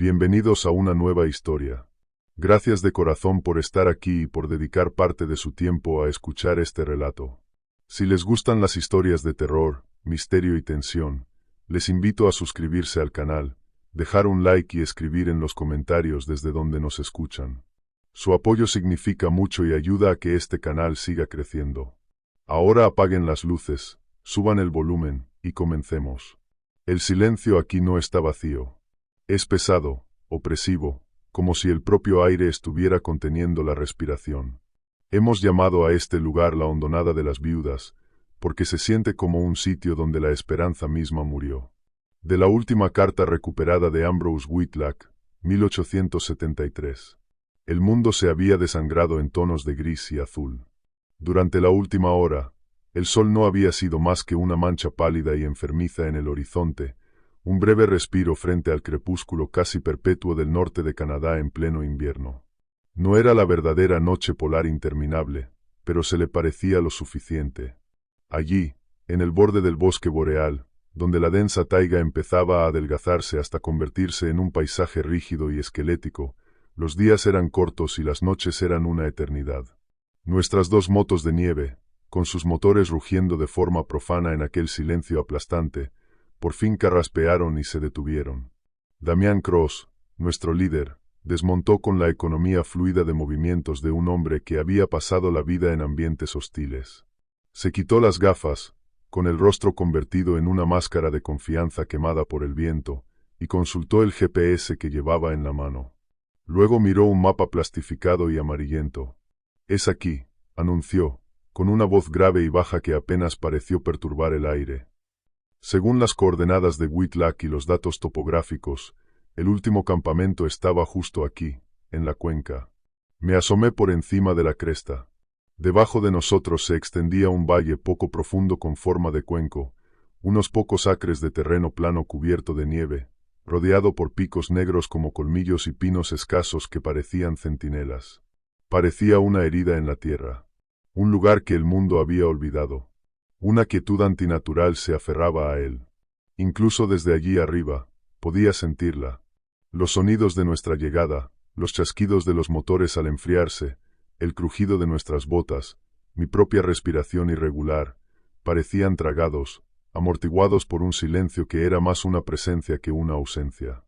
Bienvenidos a una nueva historia. Gracias de corazón por estar aquí y por dedicar parte de su tiempo a escuchar este relato. Si les gustan las historias de terror, misterio y tensión, les invito a suscribirse al canal, dejar un like y escribir en los comentarios desde donde nos escuchan. Su apoyo significa mucho y ayuda a que este canal siga creciendo. Ahora apaguen las luces, suban el volumen y comencemos. El silencio aquí no está vacío. Es pesado, opresivo, como si el propio aire estuviera conteniendo la respiración. Hemos llamado a este lugar la Hondonada de las Viudas, porque se siente como un sitio donde la esperanza misma murió. De la última carta recuperada de Ambrose Whitlock, 1873. El mundo se había desangrado en tonos de gris y azul. Durante la última hora, el sol no había sido más que una mancha pálida y enfermiza en el horizonte, un breve respiro frente al crepúsculo casi perpetuo del norte de Canadá en pleno invierno. No era la verdadera noche polar interminable, pero se le parecía lo suficiente. Allí, en el borde del bosque boreal, donde la densa taiga empezaba a adelgazarse hasta convertirse en un paisaje rígido y esquelético, los días eran cortos y las noches eran una eternidad. Nuestras dos motos de nieve, con sus motores rugiendo de forma profana en aquel silencio aplastante, por fin carraspearon y se detuvieron. Damián Cross, nuestro líder, desmontó con la economía fluida de movimientos de un hombre que había pasado la vida en ambientes hostiles. Se quitó las gafas, con el rostro convertido en una máscara de confianza quemada por el viento, y consultó el GPS que llevaba en la mano. Luego miró un mapa plastificado y amarillento. «Es aquí», anunció, con una voz grave y baja que apenas pareció perturbar el aire. Según las coordenadas de Whitlock y los datos topográficos, el último campamento estaba justo aquí, en la cuenca. Me asomé por encima de la cresta. Debajo de nosotros se extendía un valle poco profundo con forma de cuenco, unos pocos acres de terreno plano cubierto de nieve, rodeado por picos negros como colmillos y pinos escasos que parecían centinelas. Parecía una herida en la tierra, un lugar que el mundo había olvidado. Una quietud antinatural se aferraba a él. Incluso desde allí arriba, podía sentirla. Los sonidos de nuestra llegada, los chasquidos de los motores al enfriarse, el crujido de nuestras botas, mi propia respiración irregular, parecían tragados, amortiguados por un silencio que era más una presencia que una ausencia.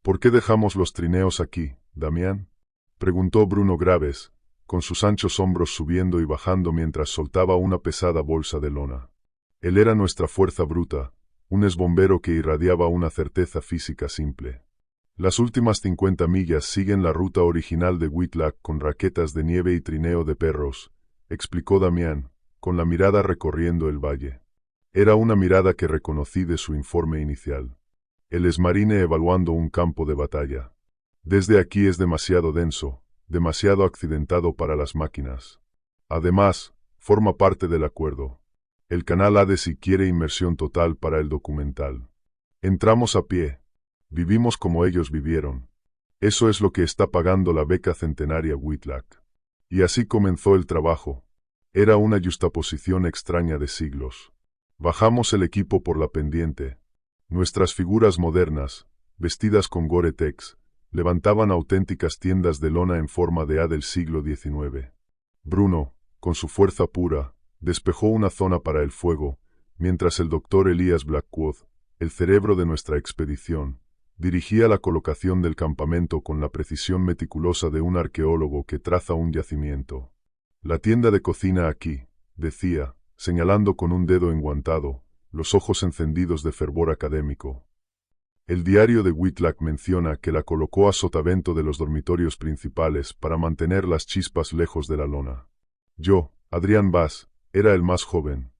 «¿Por qué dejamos los trineos aquí, Damián?», preguntó Bruno Graves, con sus anchos hombros subiendo y bajando mientras soltaba una pesada bolsa de lona. Él era nuestra fuerza bruta, un esbombero que irradiaba una certeza física simple. Las últimas 50 millas siguen la ruta original de Whitlock con raquetas de nieve y trineo de perros, explicó Damián, con la mirada recorriendo el valle. Era una mirada que reconocí de su informe inicial. El exmarine evaluando un campo de batalla. Desde aquí es demasiado denso, demasiado accidentado para las máquinas. Además, forma parte del acuerdo. El canal Hades quiere inmersión total para el documental. Entramos a pie. Vivimos como ellos vivieron. Eso es lo que está pagando la beca centenaria Whitlock. Y así comenzó el trabajo. Era una yuxtaposición extraña de siglos. Bajamos el equipo por la pendiente. Nuestras figuras modernas, vestidas con Gore-Tex, levantaban auténticas tiendas de lona en forma de A del siglo XIX. Bruno, con su fuerza pura, despejó una zona para el fuego, mientras el doctor Elias Blackwood, el cerebro de nuestra expedición, dirigía la colocación del campamento con la precisión meticulosa de un arqueólogo que traza un yacimiento. «La tienda de cocina aquí», decía, señalando con un dedo enguantado, los ojos encendidos de fervor académico. El diario de Whitlock menciona que la colocó a sotavento de los dormitorios principales para mantener las chispas lejos de la lona. Yo, Adrián Bass, era el más joven,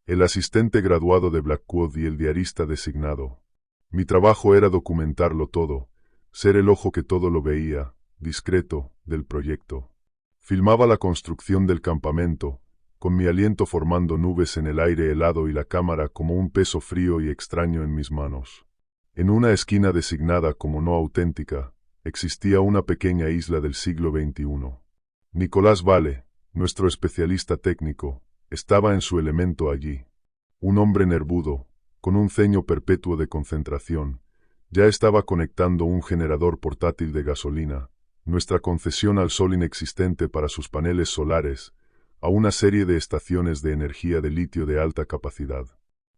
el asistente graduado de Blackwood y el diarista designado. Mi trabajo era documentarlo todo, ser el ojo que todo lo veía, discreto, del proyecto. Filmaba la construcción del campamento, con mi aliento formando nubes en el aire helado y la cámara como un peso frío y extraño en mis manos. En una esquina designada como no auténtica, existía una pequeña isla del siglo XXI. Nicolás Vale, nuestro especialista técnico, estaba en su elemento allí. Un hombre nervudo, con un ceño perpetuo de concentración, Ya estaba conectando un generador portátil de gasolina, nuestra concesión al sol inexistente para sus paneles solares, a una serie de estaciones de energía de litio de alta capacidad.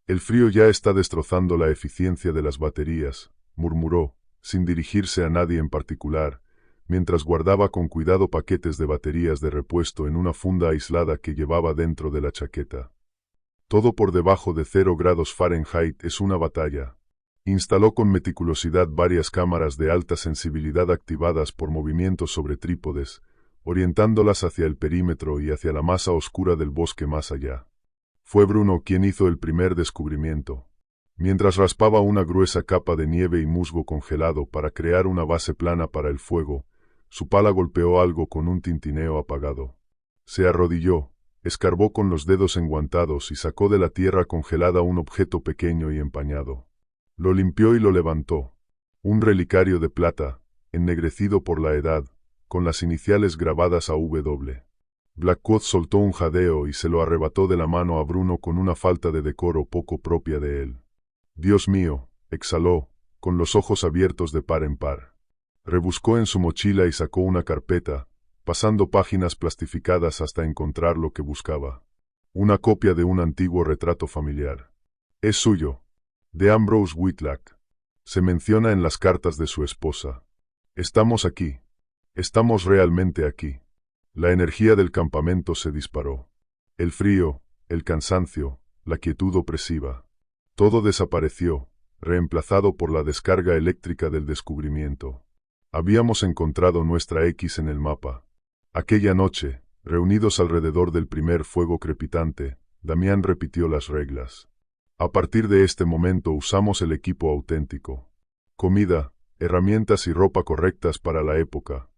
El frío ya está destrozando la eficiencia de las baterías, murmuró, sin dirigirse a nadie en particular, mientras guardaba con cuidado paquetes de baterías de repuesto en una funda aislada que llevaba dentro de la chaqueta. Todo por debajo de 0 grados Fahrenheit es una batalla. Instaló con meticulosidad varias cámaras de alta sensibilidad activadas por movimientos sobre trípodes, orientándolas hacia el perímetro y hacia la masa oscura del bosque más allá. Fue Bruno quien hizo el primer descubrimiento. Mientras raspaba una gruesa capa de nieve y musgo congelado para crear una base plana para el fuego, su pala golpeó algo con un tintineo apagado. Se arrodilló, escarbó con los dedos enguantados y sacó de la tierra congelada un objeto pequeño y empañado. Lo limpió y lo levantó. Un relicario de plata, ennegrecido por la edad, con las iniciales grabadas a W. Blackwood soltó un jadeo y se lo arrebató de la mano a Bruno con una falta de decoro poco propia de él. Dios mío, exhaló, con los ojos abiertos de par en par. Rebuscó en su mochila y sacó una carpeta, pasando páginas plastificadas hasta encontrar lo que buscaba. Una copia de un antiguo retrato familiar. Es suyo, de Ambrose Whitlock. Se menciona en las cartas de su esposa. Estamos aquí. Estamos realmente aquí. La energía del campamento se disparó. El frío, el cansancio, la quietud opresiva. Todo desapareció, reemplazado por la descarga eléctrica del descubrimiento. Habíamos encontrado nuestra X en el mapa. Aquella noche, reunidos alrededor del primer fuego crepitante, Damián repitió las reglas. A partir de este momento usamos el equipo auténtico. Comida, herramientas y ropa correctas para la época.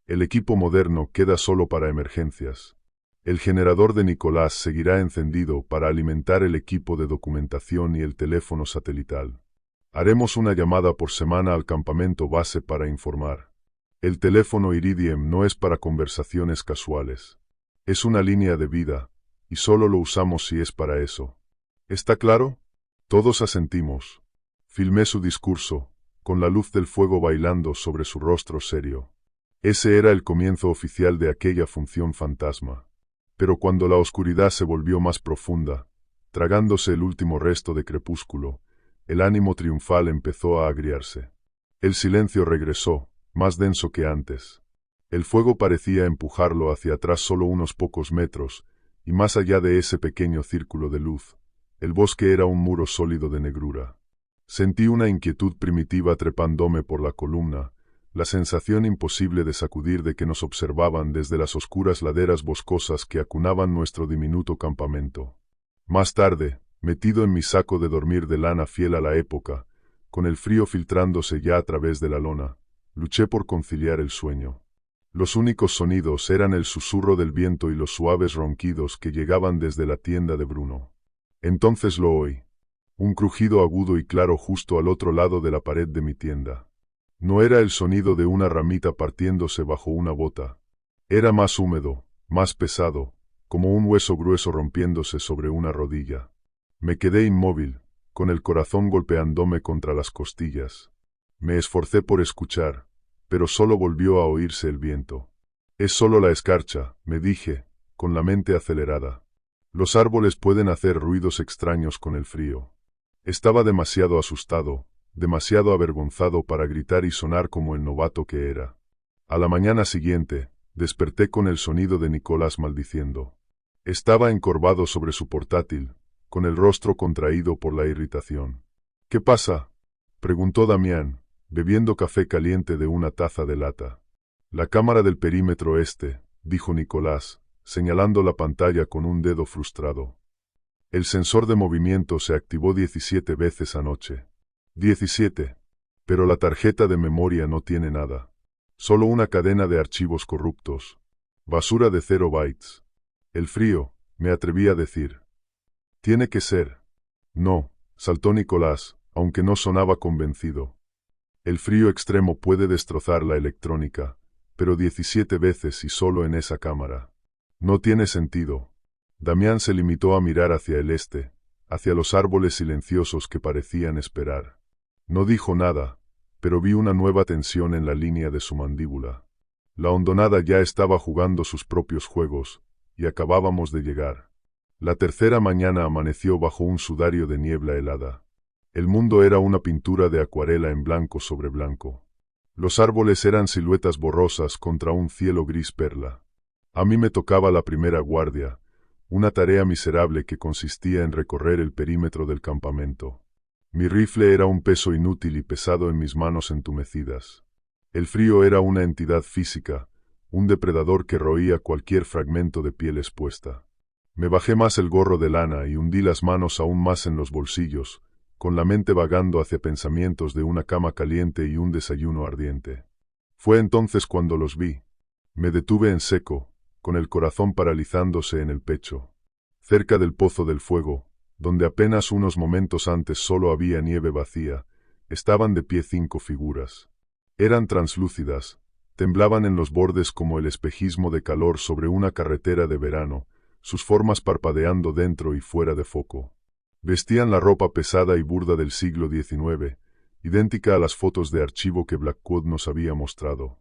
El equipo moderno queda solo para emergencias. El generador de Nicolás seguirá encendido para alimentar el equipo de documentación y el teléfono satelital. Haremos una llamada por semana al campamento base para informar. El teléfono Iridium no es para conversaciones casuales. Es una línea de vida, y solo lo usamos si es para eso. ¿Está claro? Todos asentimos. Filmé su discurso, con la luz del fuego bailando sobre su rostro serio. Ese era el comienzo oficial de aquella función fantasma. Pero cuando la oscuridad se volvió más profunda, tragándose el último resto de crepúsculo, el ánimo triunfal empezó a agriarse. El silencio regresó, más denso que antes. El fuego parecía empujarlo hacia atrás solo unos pocos metros, y más allá de ese pequeño círculo de luz, el bosque era un muro sólido de negrura. Sentí una inquietud primitiva trepándome por la columna, la sensación imposible de sacudir de que nos observaban desde las oscuras laderas boscosas que acunaban nuestro diminuto campamento. Más tarde, metido en mi saco de dormir de lana fiel a la época, con el frío filtrándose ya a través de la lona, luché por conciliar el sueño. Los únicos sonidos eran el susurro del viento y los suaves ronquidos que llegaban desde la tienda de Bruno. Entonces lo oí. Un crujido agudo y claro justo al otro lado de la pared de mi tienda. No era el sonido de una ramita partiéndose bajo una bota. Era más húmedo, más pesado, como un hueso grueso rompiéndose sobre una rodilla. Me quedé inmóvil, con el corazón golpeándome contra las costillas. Me esforcé por escuchar, pero solo volvió a oírse el viento. Es solo la escarcha, me dije, con la mente acelerada. Los árboles pueden hacer ruidos extraños con el frío. Estaba demasiado asustado, demasiado avergonzado para gritar y sonar como el novato que era. A la mañana siguiente, desperté con el sonido de Nicolás maldiciendo. Estaba encorvado sobre su portátil, con el rostro contraído por la irritación. ¿Qué pasa?, preguntó Damián, bebiendo café caliente de una taza de lata. La cámara del perímetro este, dijo Nicolás, señalando la pantalla con un dedo frustrado. El sensor de movimiento se activó 17 veces anoche. 17. Pero la tarjeta de memoria no tiene nada. Solo una cadena de archivos corruptos. Basura de 0 bytes. El frío, me atreví a decir. Tiene que ser. No, saltó Nicolás, aunque no sonaba convencido. El frío extremo puede destrozar la electrónica, pero 17 veces y solo en esa cámara. No tiene sentido. Damián se limitó a mirar hacia el este, hacia los árboles silenciosos que parecían esperar. No dijo nada, pero vi una nueva tensión en la línea de su mandíbula. La hondonada ya estaba jugando sus propios juegos, y acabábamos de llegar. La tercera mañana amaneció bajo un sudario de niebla helada. El mundo era una pintura de acuarela en blanco sobre blanco. Los árboles eran siluetas borrosas contra un cielo gris perla. A mí me tocaba la primera guardia, una tarea miserable que consistía en recorrer el perímetro del campamento. Mi rifle era un peso inútil y pesado en mis manos entumecidas. El frío era una entidad física, un depredador que roía cualquier fragmento de piel expuesta. Me bajé más el gorro de lana y hundí las manos aún más en los bolsillos, con la mente vagando hacia pensamientos de una cama caliente y un desayuno ardiente. Fue entonces cuando los vi. Me detuve en seco, con el corazón paralizándose en el pecho. Cerca del pozo del fuego, donde apenas unos momentos antes solo había nieve vacía, estaban de pie 5 figuras. Eran translúcidas, temblaban en los bordes como el espejismo de calor sobre una carretera de verano, sus formas parpadeando dentro y fuera de foco. Vestían la ropa pesada y burda del siglo XIX, idéntica a las fotos de archivo que Blackwood nos había mostrado.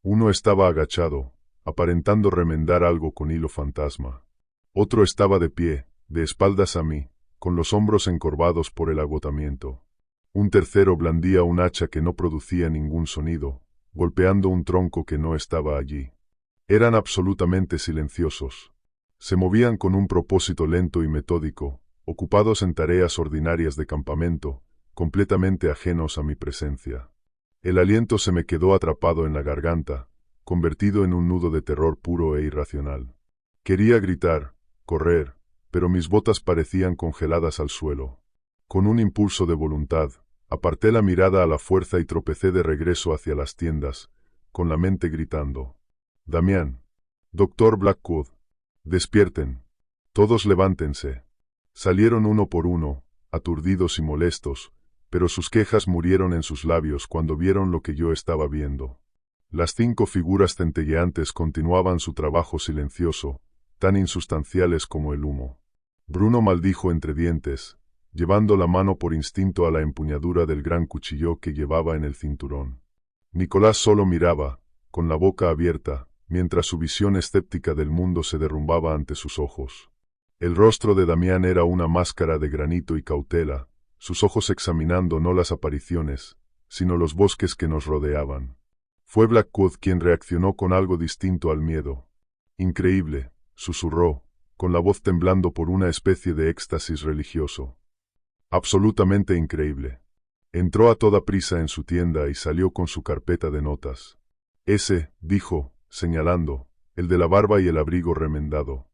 Uno estaba agachado, aparentando remendar algo con hilo fantasma. Otro estaba de pie, de espaldas a mí, con los hombros encorvados por el agotamiento. Un tercero blandía un hacha que no producía ningún sonido, golpeando un tronco que no estaba allí. Eran absolutamente silenciosos. Se movían con un propósito lento y metódico, ocupados en tareas ordinarias de campamento, completamente ajenos a mi presencia. El aliento se me quedó atrapado en la garganta, convertido en un nudo de terror puro e irracional. Quería gritar, correr, pero mis botas parecían congeladas al suelo. Con un impulso de voluntad, aparté la mirada a la fuerza y tropecé de regreso hacia las tiendas, con la mente gritando: «Damián, Dr. Blackwood, despierten, todos levántense». Salieron uno por uno, aturdidos y molestos, pero sus quejas murieron en sus labios cuando vieron lo que yo estaba viendo. Las 5 figuras centelleantes continuaban su trabajo silencioso, tan insustanciales como el humo. Bruno maldijo entre dientes, llevando la mano por instinto a la empuñadura del gran cuchillo que llevaba en el cinturón. Nicolás solo miraba, con la boca abierta, mientras su visión escéptica del mundo se derrumbaba ante sus ojos. El rostro de Damián era una máscara de granito y cautela, sus ojos examinando no las apariciones, sino los bosques que nos rodeaban. Fue Blackwood quien reaccionó con algo distinto al miedo. «Increíble», susurró, con la voz temblando por una especie de éxtasis religioso. «Absolutamente increíble». Entró a toda prisa en su tienda y salió con su carpeta de notas. «Ese», dijo, señalando, «el de la barba y el abrigo remendado.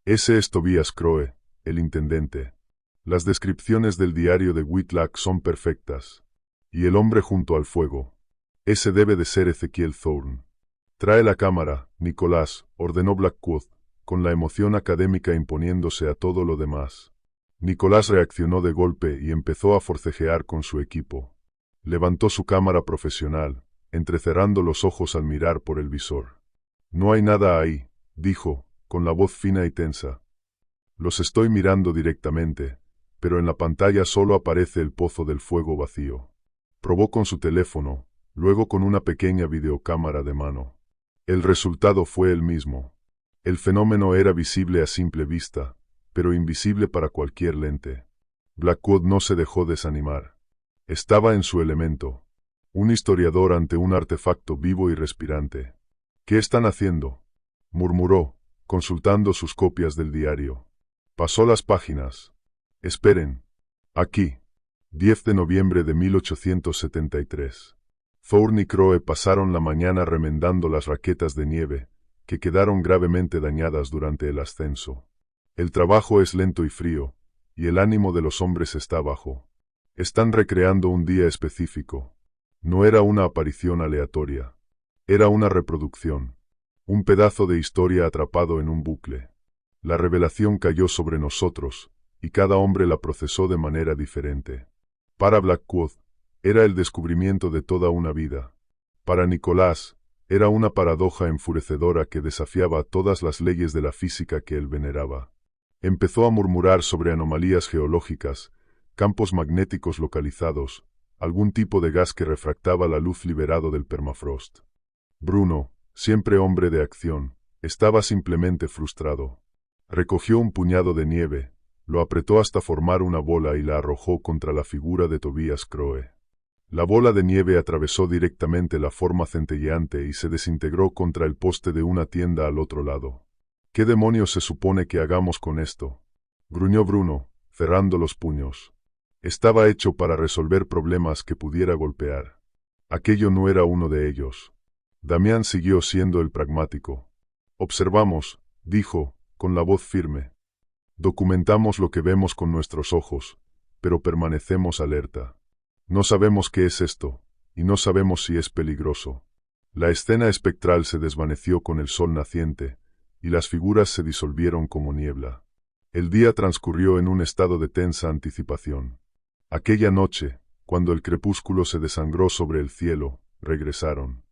Ese es Tobias Crowe, el intendente. Las descripciones del diario de Whitlock son perfectas. Y el hombre junto al fuego. Ese debe de ser Ezequiel Thorne». «Trae la cámara, Nicolás», ordenó Blackwood, con la emoción académica imponiéndose a todo lo demás. Nicolás reaccionó de golpe y empezó a forcejear con su equipo. Levantó su cámara profesional, entrecerrando los ojos al mirar por el visor. «No hay nada ahí», dijo, con la voz fina y tensa. «Los estoy mirando directamente, pero en la pantalla solo aparece el pozo del fuego vacío». Probó con su teléfono, luego con una pequeña videocámara de mano. El resultado fue el mismo. El fenómeno era visible a simple vista, pero invisible para cualquier lente. Blackwood no se dejó desanimar. Estaba en su elemento. Un historiador ante un artefacto vivo y respirante. «¿Qué están haciendo?», murmuró, consultando sus copias del diario. Pasó las páginas. «Esperen. Aquí. 10 de noviembre de 1873. Thorne y Crowe pasaron la mañana remendando las raquetas de nieve, que quedaron gravemente dañadas durante el ascenso. El trabajo es lento y frío, y el ánimo de los hombres está bajo. Están recreando un día específico. No era una aparición aleatoria. Era una reproducción. Un pedazo de historia atrapado en un bucle. La revelación cayó sobre nosotros, y cada hombre la procesó de manera diferente. Para Blackwood, era el descubrimiento de toda una vida. Para Nicolás, era una paradoja enfurecedora que desafiaba todas las leyes de la física que él veneraba. Empezó a murmurar sobre anomalías geológicas, campos magnéticos localizados, algún tipo de gas que refractaba la luz liberado del permafrost. Bruno, siempre hombre de acción, estaba simplemente frustrado. Recogió un puñado de nieve, lo apretó hasta formar una bola y la arrojó contra la figura de Tobias Crowe. La bola de nieve atravesó directamente la forma centelleante y se desintegró contra el poste de una tienda al otro lado. ¿Qué demonios se supone que hagamos con esto?, gruñó Bruno, cerrando los puños. Estaba hecho para resolver problemas que pudiera golpear. Aquello no era uno de ellos. Damián siguió siendo el pragmático. Observamos, dijo, con la voz firme. Documentamos lo que vemos con nuestros ojos, pero permanecemos alerta. No sabemos qué es esto, y no sabemos si es peligroso. La escena espectral se desvaneció con el sol naciente, y las figuras se disolvieron como niebla. El día transcurrió en un estado de tensa anticipación. Aquella noche, cuando el crepúsculo se desangró sobre el cielo, regresaron.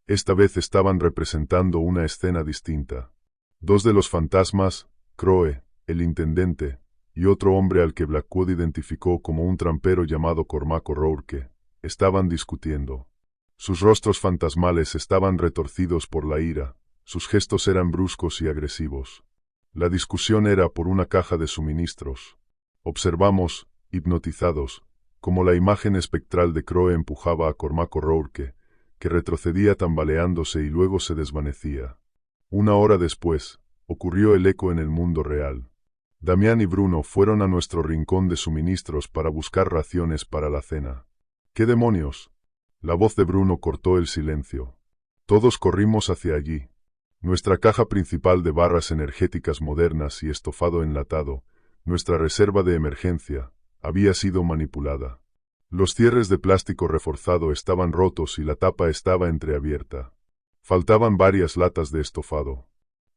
Esta vez estaban representando una escena distinta. Dos de los fantasmas, Crowe, el intendente, y otro hombre al que Blackwood identificó como un trampero llamado Cormac O'Rourke, estaban discutiendo. Sus rostros fantasmales estaban retorcidos por la ira, sus gestos eran bruscos y agresivos. La discusión era por una caja de suministros. Observamos, hipnotizados, como la imagen espectral de Crowe empujaba a Cormac O'Rourke, que retrocedía tambaleándose y luego se desvanecía. Una hora después, ocurrió el eco en el mundo real. Damián y Bruno fueron a nuestro rincón de suministros para buscar raciones para la cena. ¿Qué demonios? La voz de Bruno cortó el silencio. Todos corrimos hacia allí. Nuestra caja principal de barras energéticas modernas y estofado enlatado, nuestra reserva de emergencia, había sido manipulada. Los cierres de plástico reforzado estaban rotos y la tapa estaba entreabierta. Faltaban varias latas de estofado.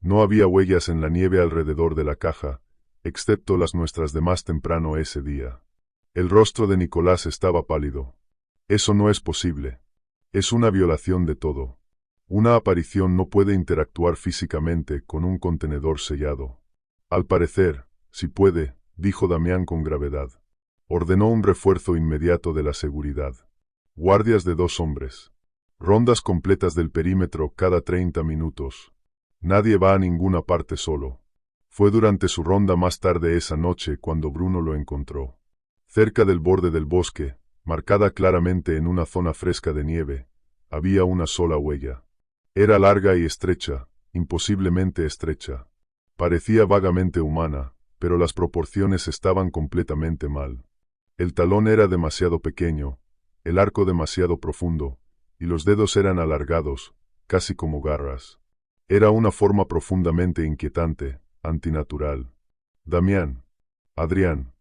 No había huellas en la nieve alrededor de la caja, excepto las nuestras de más temprano ese día. El rostro de Nicolás estaba pálido. Eso no es posible. Es una violación de todo. Una aparición no puede interactuar físicamente con un contenedor sellado. Al parecer, si puede, dijo Damián con gravedad. Ordenó un refuerzo inmediato de la seguridad. Guardias de 2 hombres. Rondas completas del perímetro cada 30 minutos. Nadie va a ninguna parte solo. Fue durante su ronda más tarde esa noche cuando Bruno lo encontró. Cerca del borde del bosque, marcada claramente en una zona fresca de nieve, había una sola huella. Era larga y estrecha, imposiblemente estrecha. Parecía vagamente humana, pero las proporciones estaban completamente mal. El talón era demasiado pequeño, el arco demasiado profundo, y los dedos eran alargados, casi como garras. Era una forma profundamente inquietante, antinatural. Damián, Adrián,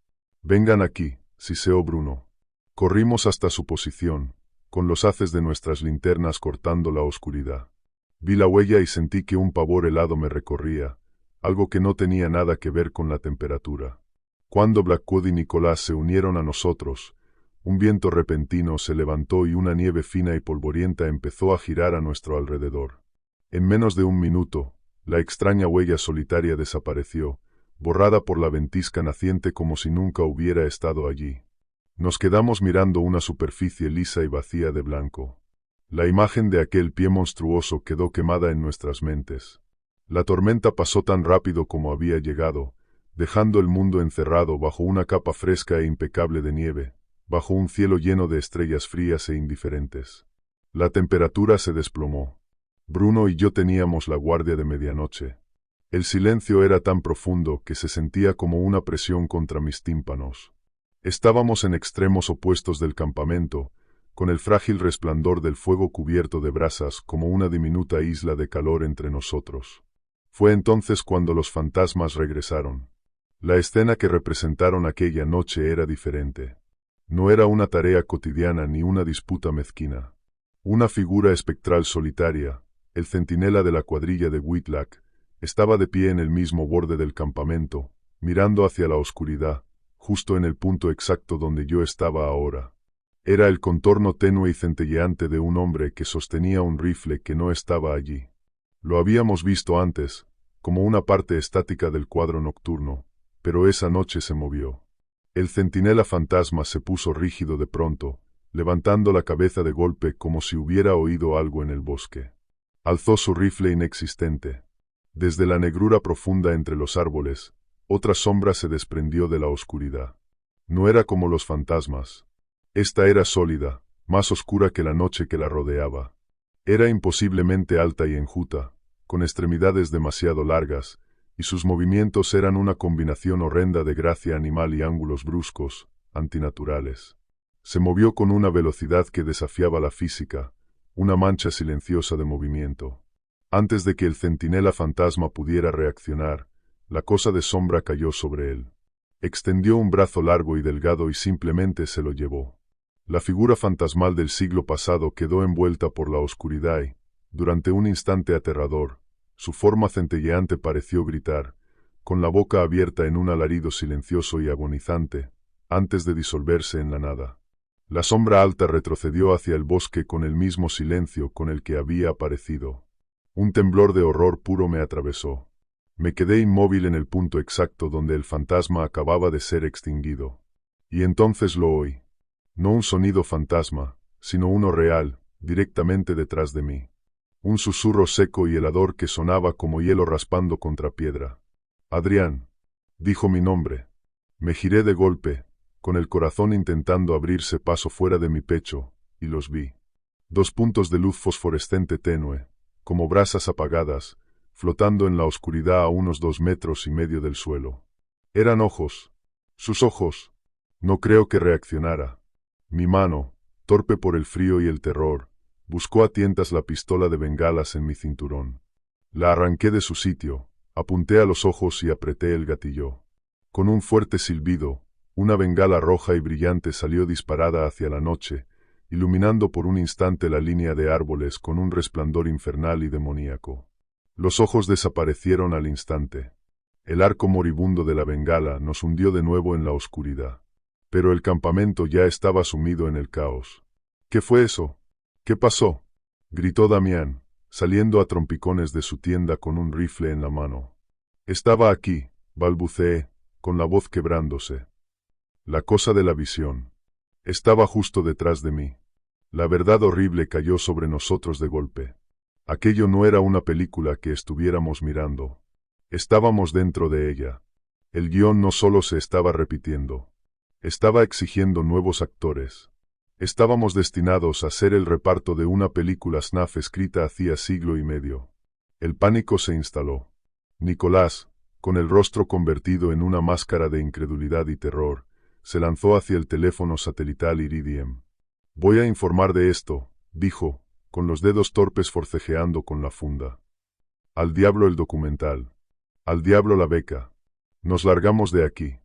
vengan aquí, siseó Bruno. Corrimos hasta su posición, con los haces de nuestras linternas cortando la oscuridad. Vi la huella y sentí que un pavor helado me recorría, algo que no tenía nada que ver con la temperatura. Cuando Blackwood y Nicolás se unieron a nosotros, un viento repentino se levantó y una nieve fina y polvorienta empezó a girar a nuestro alrededor. En menos de un minuto, la extraña huella solitaria desapareció, borrada por la ventisca naciente como si nunca hubiera estado allí. Nos quedamos mirando una superficie lisa y vacía de blanco. La imagen de aquel pie monstruoso quedó quemada en nuestras mentes. La tormenta pasó tan rápido como había llegado, dejando el mundo encerrado bajo una capa fresca e impecable de nieve, bajo un cielo lleno de estrellas frías e indiferentes. La temperatura se desplomó. Bruno y yo teníamos la guardia de medianoche. El silencio era tan profundo que se sentía como una presión contra mis tímpanos. Estábamos en extremos opuestos del campamento, con el frágil resplandor del fuego cubierto de brasas como una diminuta isla de calor entre nosotros. Fue entonces cuando los fantasmas regresaron. La escena que representaron aquella noche era diferente. No era una tarea cotidiana ni una disputa mezquina. Una figura espectral solitaria, el centinela de la cuadrilla de Whitlack, estaba de pie en el mismo borde del campamento, mirando hacia la oscuridad, justo en el punto exacto donde yo estaba ahora. Era el contorno tenue y centelleante de un hombre que sostenía un rifle que no estaba allí. Lo habíamos visto antes, como una parte estática del cuadro nocturno, pero esa noche se movió. El centinela fantasma se puso rígido de pronto, levantando la cabeza de golpe como si hubiera oído algo en el bosque. Alzó su rifle inexistente. Desde la negrura profunda entre los árboles, otra sombra se desprendió de la oscuridad. No era como los fantasmas. Esta era sólida, más oscura que la noche que la rodeaba. Era imposiblemente alta y enjuta, con extremidades demasiado largas, y sus movimientos eran una combinación horrenda de gracia animal y ángulos bruscos, antinaturales. Se movió con una velocidad que desafiaba la física, una mancha silenciosa de movimiento. Antes de que el centinela fantasma pudiera reaccionar, la cosa de sombra cayó sobre él. Extendió un brazo largo y delgado y simplemente se lo llevó. La figura fantasmal del siglo pasado quedó envuelta por la oscuridad y, durante un instante aterrador, su forma centelleante pareció gritar, con la boca abierta en un alarido silencioso y agonizante, antes de disolverse en la nada. La sombra alta retrocedió hacia el bosque con el mismo silencio con el que había aparecido. Un temblor de horror puro me atravesó. Me quedé inmóvil en el punto exacto donde el fantasma acababa de ser extinguido. Y entonces lo oí. No un sonido fantasma, sino uno real, directamente detrás de mí. Un susurro seco y helador que sonaba como hielo raspando contra piedra. Adrián, dijo mi nombre. Me giré de golpe, con el corazón intentando abrirse paso fuera de mi pecho, y los vi. 2 puntos de luz fosforescente tenue, como brasas apagadas, flotando en la oscuridad a unos 2,5 metros del suelo. Eran ojos. Sus ojos. No creo que reaccionara. Mi mano, torpe por el frío y el terror, buscó a tientas la pistola de bengalas en mi cinturón. La arranqué de su sitio, apunté a los ojos y apreté el gatillo. Con un fuerte silbido, una bengala roja y brillante salió disparada hacia la noche, iluminando por un instante la línea de árboles con un resplandor infernal y demoníaco. Los ojos desaparecieron al instante. El arco moribundo de la bengala nos hundió de nuevo en la oscuridad. Pero el campamento ya estaba sumido en el caos. ¿Qué fue eso? ¿Qué pasó? Gritó Damián, saliendo a trompicones de su tienda con un rifle en la mano. Estaba aquí, balbuceé, con la voz quebrándose. La cosa de la visión. Estaba justo detrás de mí. La verdad horrible cayó sobre nosotros de golpe. Aquello no era una película que estuviéramos mirando. Estábamos dentro de ella. El guión no solo se estaba repitiendo. Estaba exigiendo nuevos actores. Estábamos destinados a ser el reparto de una película snuff escrita hacía siglo y medio. El pánico se instaló. Nicolás, con el rostro convertido en una máscara de incredulidad y terror, se lanzó hacia el teléfono satelital Iridium. Voy a informar de esto, dijo, con los dedos torpes forcejeando con la funda. Al diablo el documental. Al diablo la beca. Nos largamos de aquí.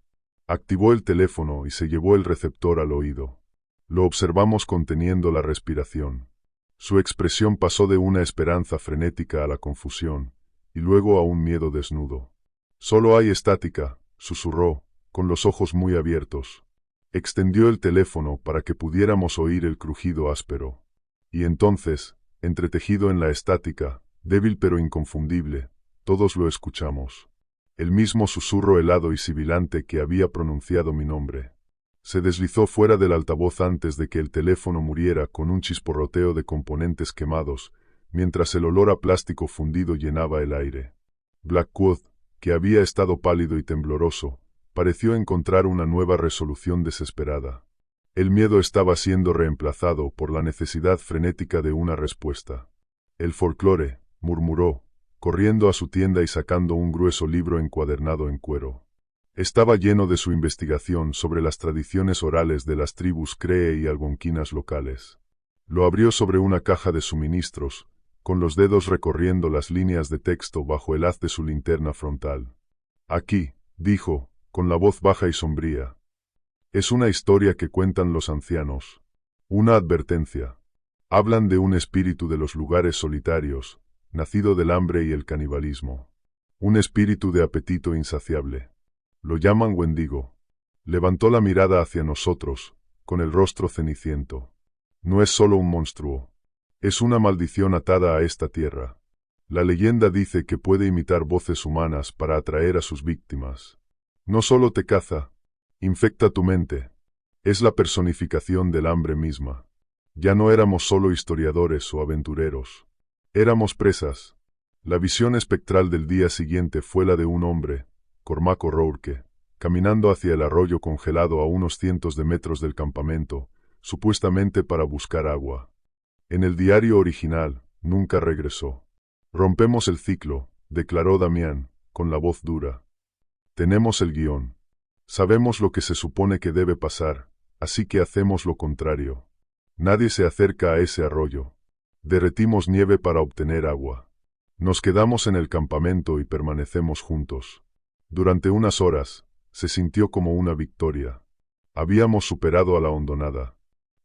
Activó el teléfono y se llevó el receptor al oído. Lo observamos conteniendo la respiración. Su expresión pasó de una esperanza frenética a la confusión, y luego a un miedo desnudo. Solo hay estática, susurró, con los ojos muy abiertos. Extendió el teléfono para que pudiéramos oír el crujido áspero. Y entonces, entretejido en la estática, débil pero inconfundible, todos lo escuchamos. El mismo susurro helado y sibilante que había pronunciado mi nombre. Se deslizó fuera del altavoz antes de que el teléfono muriera con un chisporroteo de componentes quemados, mientras el olor a plástico fundido llenaba el aire. Blackwood, que había estado pálido y tembloroso, pareció encontrar una nueva resolución desesperada. El miedo estaba siendo reemplazado por la necesidad frenética de una respuesta. El folclore, murmuró, corriendo a su tienda y sacando un grueso libro encuadernado en cuero. Estaba lleno de su investigación sobre las tradiciones orales de las tribus cree y algonquinas locales. Lo abrió sobre una caja de suministros, con los dedos recorriendo las líneas de texto bajo el haz de su linterna frontal. Aquí, dijo, con la voz baja y sombría. Es una historia que cuentan los ancianos. Una advertencia. Hablan de un espíritu de los lugares solitarios, nacido del hambre y el canibalismo. Un espíritu de apetito insaciable. Lo llaman Wendigo. Levantó la mirada hacia nosotros, con el rostro ceniciento. No es solo un monstruo. Es una maldición atada a esta tierra. La leyenda dice que puede imitar voces humanas para atraer a sus víctimas. No solo te caza, infecta tu mente. Es la personificación del hambre misma. Ya no éramos solo historiadores o aventureros. Éramos presas. La visión espectral del día siguiente fue la de un hombre, Cormac O'Rourke, caminando hacia el arroyo congelado a unos cientos de metros del campamento, supuestamente para buscar agua. En el diario original, nunca regresó. Rompemos el ciclo, declaró Damián, con la voz dura. Tenemos el guión. Sabemos lo que se supone que debe pasar, así que hacemos lo contrario. Nadie se acerca a ese arroyo. Derretimos nieve para obtener agua. Nos quedamos en el campamento y permanecemos juntos. Durante unas horas, se sintió como una victoria. Habíamos superado a la hondonada.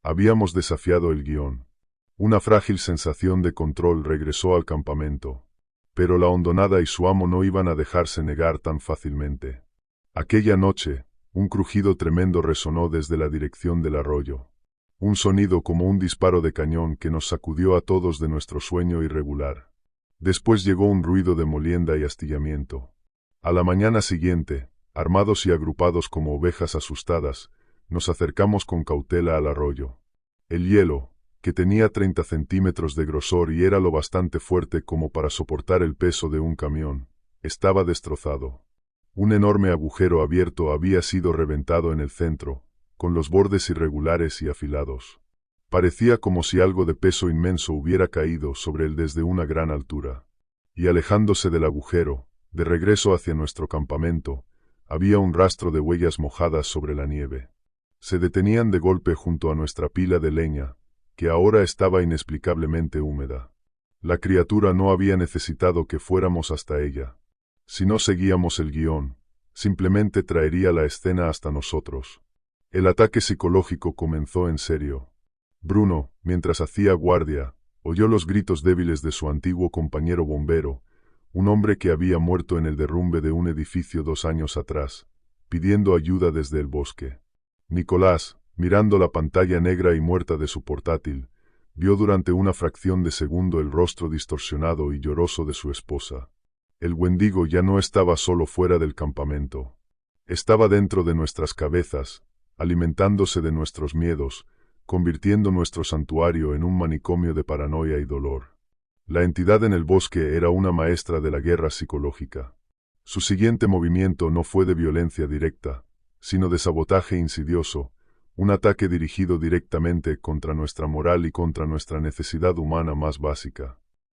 Habíamos desafiado el guión. Una frágil sensación de control regresó al campamento. Pero la hondonada y su amo no iban a dejarse negar tan fácilmente. Aquella noche, un crujido tremendo resonó desde la dirección del arroyo. Un sonido como un disparo de cañón que nos sacudió a todos de nuestro sueño irregular. Después llegó un ruido de molienda y astillamiento. A la mañana siguiente, armados y agrupados como ovejas asustadas, nos acercamos con cautela al arroyo. El hielo, que tenía 30 centímetros de grosor y era lo bastante fuerte como para soportar el peso de un camión, estaba destrozado. Un enorme agujero abierto había sido reventado en el centro, con los bordes irregulares y afilados. Parecía como si algo de peso inmenso hubiera caído sobre él desde una gran altura. Y alejándose del agujero, de regreso hacia nuestro campamento, había un rastro de huellas mojadas sobre la nieve. Se detenían de golpe junto a nuestra pila de leña, que ahora estaba inexplicablemente húmeda. La criatura no había necesitado que fuéramos hasta ella. Si no seguíamos el guión, simplemente traería la escena hasta nosotros. El ataque psicológico comenzó en serio. Bruno, mientras hacía guardia, oyó los gritos débiles de su antiguo compañero bombero, un hombre que había muerto en el derrumbe de un edificio 2 años atrás, pidiendo ayuda desde el bosque. Nicolás, mirando la pantalla negra y muerta de su portátil, vio durante una fracción de segundo el rostro distorsionado y lloroso de su esposa. El Wendigo ya no estaba solo fuera del campamento. Estaba dentro de nuestras cabezas, alimentándose de nuestros miedos, convirtiendo nuestro santuario en un manicomio de paranoia y dolor. La entidad en el bosque era una maestra de la guerra psicológica. Su siguiente movimiento no fue de violencia directa, sino de sabotaje insidioso, un ataque dirigido directamente contra nuestra moral y contra nuestra necesidad humana más básica.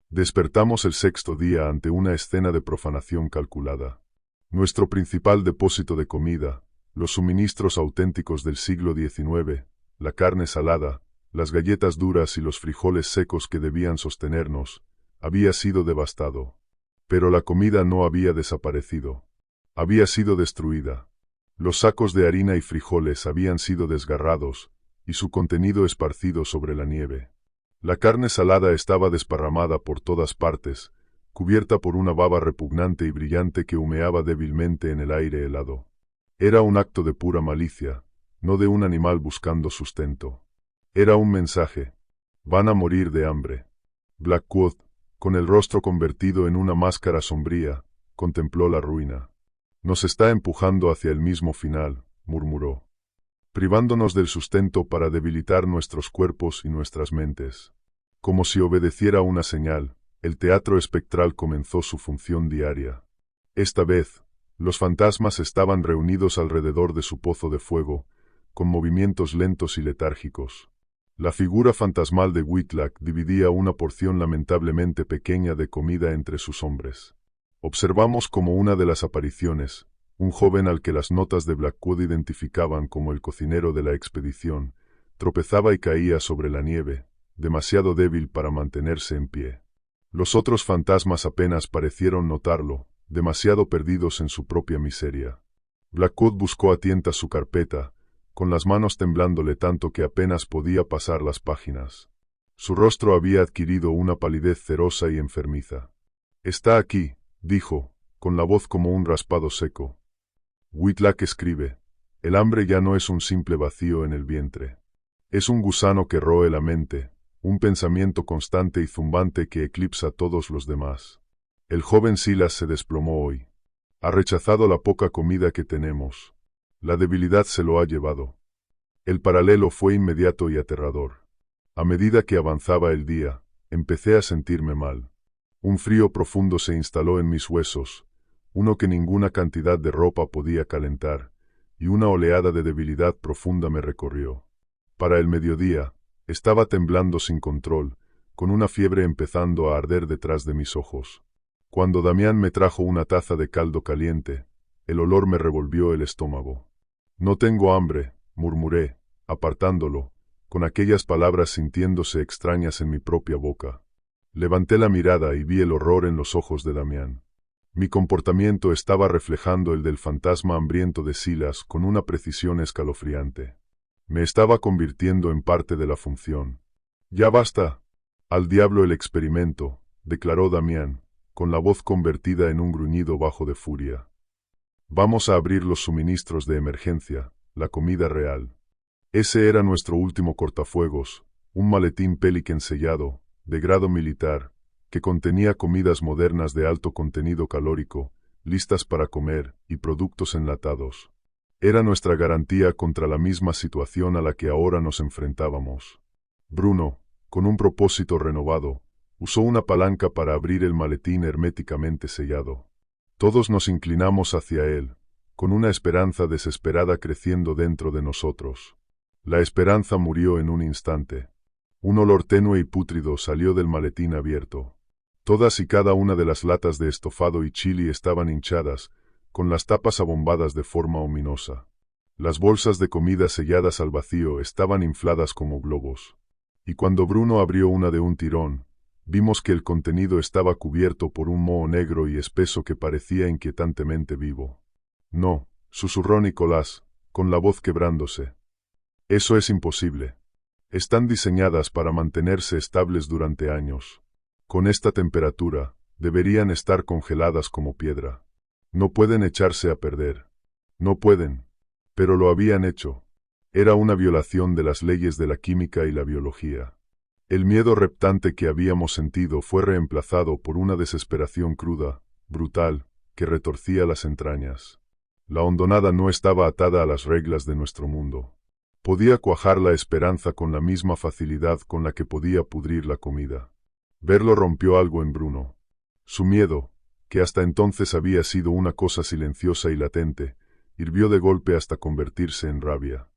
Despertamos el 6º día ante una escena de profanación calculada. Nuestro principal depósito de comida, los suministros auténticos del siglo XIX, la carne salada, las galletas duras y los frijoles secos que debían sostenernos, había sido devastado. Pero la comida no había desaparecido. Había sido destruida. Los sacos de harina y frijoles habían sido desgarrados, y su contenido esparcido sobre la nieve. La carne salada estaba desparramada por todas partes, cubierta por una baba repugnante y brillante que humeaba débilmente en el aire helado. Era un acto de pura malicia, no de un animal buscando sustento. Era un mensaje. Van a morir de hambre. Blackwood, con el rostro convertido en una máscara sombría, contempló la ruina. Nos está empujando hacia el mismo final, murmuró, privándonos del sustento para debilitar nuestros cuerpos y nuestras mentes. Como si obedeciera una señal, el teatro espectral comenzó su función diaria. Esta vez, los fantasmas estaban reunidos alrededor de su pozo de fuego, con movimientos lentos y letárgicos. La figura fantasmal de Whitlock dividía una porción lamentablemente pequeña de comida entre sus hombres. Observamos como una de las apariciones, un joven al que las notas de Blackwood identificaban como el cocinero de la expedición, tropezaba y caía sobre la nieve, demasiado débil para mantenerse en pie. Los otros fantasmas apenas parecieron notarlo, demasiado perdidos en su propia miseria. Blackwood buscó a tientas su carpeta, con las manos temblándole tanto que apenas podía pasar las páginas. Su rostro había adquirido una palidez cerosa y enfermiza. «Está aquí», dijo, con la voz como un raspado seco. Whitlock escribe, «El hambre ya no es un simple vacío en el vientre. Es un gusano que roe la mente, un pensamiento constante y zumbante que eclipsa a todos los demás. El joven Silas se desplomó hoy. Ha rechazado la poca comida que tenemos. La debilidad se lo ha llevado. El paralelo fue inmediato y aterrador. A medida que avanzaba el día, empecé a sentirme mal. Un frío profundo se instaló en mis huesos, uno que ninguna cantidad de ropa podía calentar, y una oleada de debilidad profunda me recorrió. Para el mediodía, estaba temblando sin control, con una fiebre empezando a arder detrás de mis ojos. Cuando Damián me trajo una taza de caldo caliente, el olor me revolvió el estómago. «No tengo hambre», murmuré, apartándolo, con aquellas palabras sintiéndose extrañas en mi propia boca. Levanté la mirada y vi el horror en los ojos de Damián. Mi comportamiento estaba reflejando el del fantasma hambriento de Silas con una precisión escalofriante. Me estaba convirtiendo en parte de la función. «Ya basta. Al diablo el experimento», declaró Damián, con la voz convertida en un gruñido bajo de furia. «Vamos a abrir los suministros de emergencia, la comida real». Ese era nuestro último cortafuegos, un maletín Pelican sellado, de grado militar, que contenía comidas modernas de alto contenido calórico, listas para comer, y productos enlatados. Era nuestra garantía contra la misma situación a la que ahora nos enfrentábamos. Bruno, con un propósito renovado, usó una palanca para abrir el maletín herméticamente sellado. Todos nos inclinamos hacia él, con una esperanza desesperada creciendo dentro de nosotros. La esperanza murió en un instante. Un olor tenue y pútrido salió del maletín abierto. Todas y cada una de las latas de estofado y chili estaban hinchadas, con las tapas abombadas de forma ominosa. Las bolsas de comida selladas al vacío estaban infladas como globos. Y cuando Bruno abrió una de un tirón, vimos que el contenido estaba cubierto por un moho negro y espeso que parecía inquietantemente vivo. «No», susurró Nicolás, con la voz quebrándose. «Eso es imposible. Están diseñadas para mantenerse estables durante años. Con esta temperatura, deberían estar congeladas como piedra. No pueden echarse a perder. No pueden». Pero lo habían hecho. Era una violación de las leyes de la química y la biología. El miedo reptante que habíamos sentido fue reemplazado por una desesperación cruda, brutal, que retorcía las entrañas. La hondonada no estaba atada a las reglas de nuestro mundo. Podía cuajar la esperanza con la misma facilidad con la que podía pudrir la comida. Verlo rompió algo en Bruno. Su miedo, que hasta entonces había sido una cosa silenciosa y latente, hirvió de golpe hasta convertirse en rabia.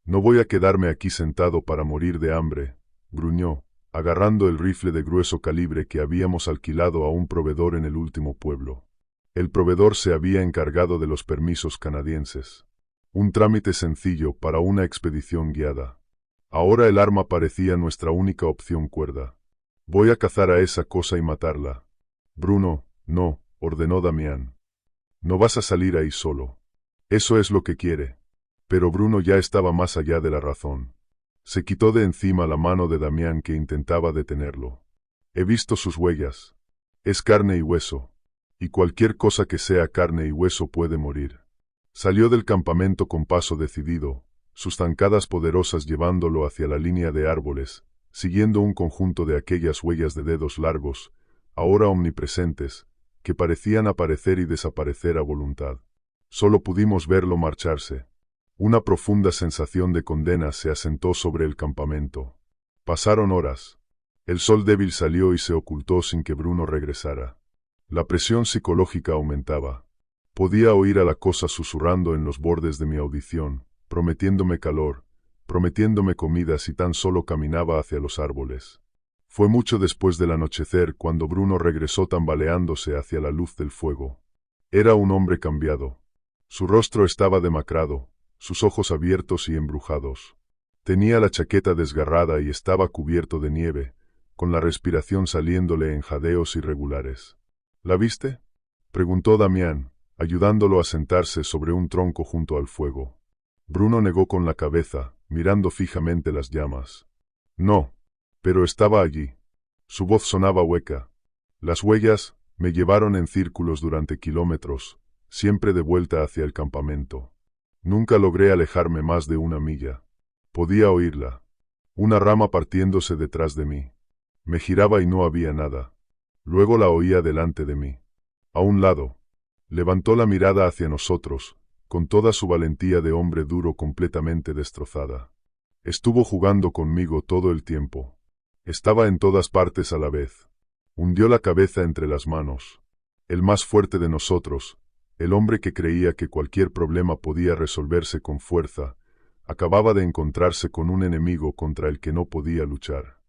«No voy a quedarme aquí sentado para morir de hambre», gruñó, agarrando el rifle de grueso calibre que habíamos alquilado a un proveedor en el último pueblo. El proveedor se había encargado de los permisos canadienses. Un trámite sencillo para una expedición guiada. Ahora el arma parecía nuestra única opción cuerda. «Voy a cazar a esa cosa y matarla». «Bruno, no», ordenó Damián. «No vas a salir ahí solo. Eso es lo que quiere». Pero Bruno ya estaba más allá de la razón. Se quitó de encima la mano de Damián que intentaba detenerlo. «He visto sus huellas. Es carne y hueso. Y cualquier cosa que sea carne y hueso puede morir». Salió del campamento con paso decidido, sus zancadas poderosas llevándolo hacia la línea de árboles, siguiendo un conjunto de aquellas huellas de dedos largos, ahora omnipresentes, que parecían aparecer y desaparecer a voluntad. Solo pudimos verlo marcharse. Una profunda sensación de condena se asentó sobre el campamento. Pasaron horas. El sol débil salió y se ocultó sin que Bruno regresara. La presión psicológica aumentaba. Podía oír a la cosa susurrando en los bordes de mi audición, prometiéndome calor, prometiéndome comida si tan solo caminaba hacia los árboles. Fue mucho después del anochecer cuando Bruno regresó tambaleándose hacia la luz del fuego. Era un hombre cambiado. Su rostro estaba demacrado, sus ojos abiertos y embrujados. Tenía la chaqueta desgarrada y estaba cubierto de nieve, con la respiración saliéndole en jadeos irregulares. «¿La viste?», preguntó Damián, ayudándolo a sentarse sobre un tronco junto al fuego. Bruno negó con la cabeza, mirando fijamente las llamas. «No, pero estaba allí». Su voz sonaba hueca. «Las huellas me llevaron en círculos durante kilómetros, siempre de vuelta hacia el campamento. Nunca logré alejarme más de 1 milla. Podía oírla. Una rama partiéndose detrás de mí. Me giraba y no había nada. Luego la oía delante de mí. A un lado». Levantó la mirada hacia nosotros, con toda su valentía de hombre duro completamente destrozada. Estuvo jugando conmigo todo el tiempo. Estaba en todas partes a la vez. Hundió la cabeza entre las manos. El más fuerte de nosotros, el hombre que creía que cualquier problema podía resolverse con fuerza, acababa de encontrarse con un enemigo contra el que no podía luchar.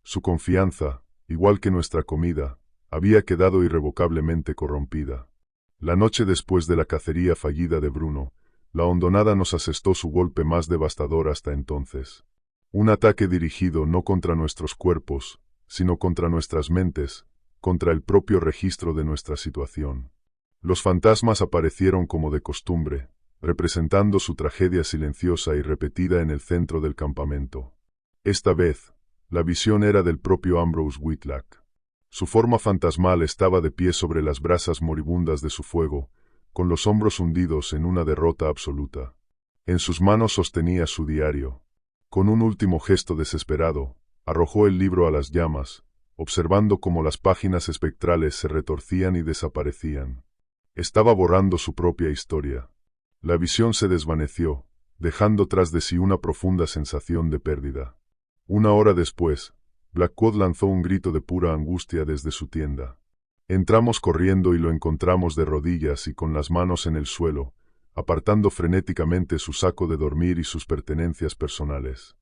Su confianza, igual que nuestra comida, había quedado irrevocablemente corrompida. La noche después de la cacería fallida de Bruno, la hondonada nos asestó su golpe más devastador hasta entonces. Un ataque dirigido no contra nuestros cuerpos, sino contra nuestras mentes, contra el propio registro de nuestra situación. Los fantasmas aparecieron como de costumbre, representando su tragedia silenciosa y repetida en el centro del campamento. Esta vez, la visión era del propio Ambrose Whitlock. Su forma fantasmal estaba de pie sobre las brasas moribundas de su fuego, con los hombros hundidos en una derrota absoluta. En sus manos sostenía su diario. Con un último gesto desesperado, arrojó el libro a las llamas, observando cómo las páginas espectrales se retorcían y desaparecían. Estaba borrando su propia historia. La visión se desvaneció, dejando tras de sí una profunda sensación de pérdida. Una hora después, Blackwood lanzó un grito de pura angustia desde su tienda. Entramos corriendo y lo encontramos de rodillas y con las manos en el suelo, apartando frenéticamente su saco de dormir y sus pertenencias personales.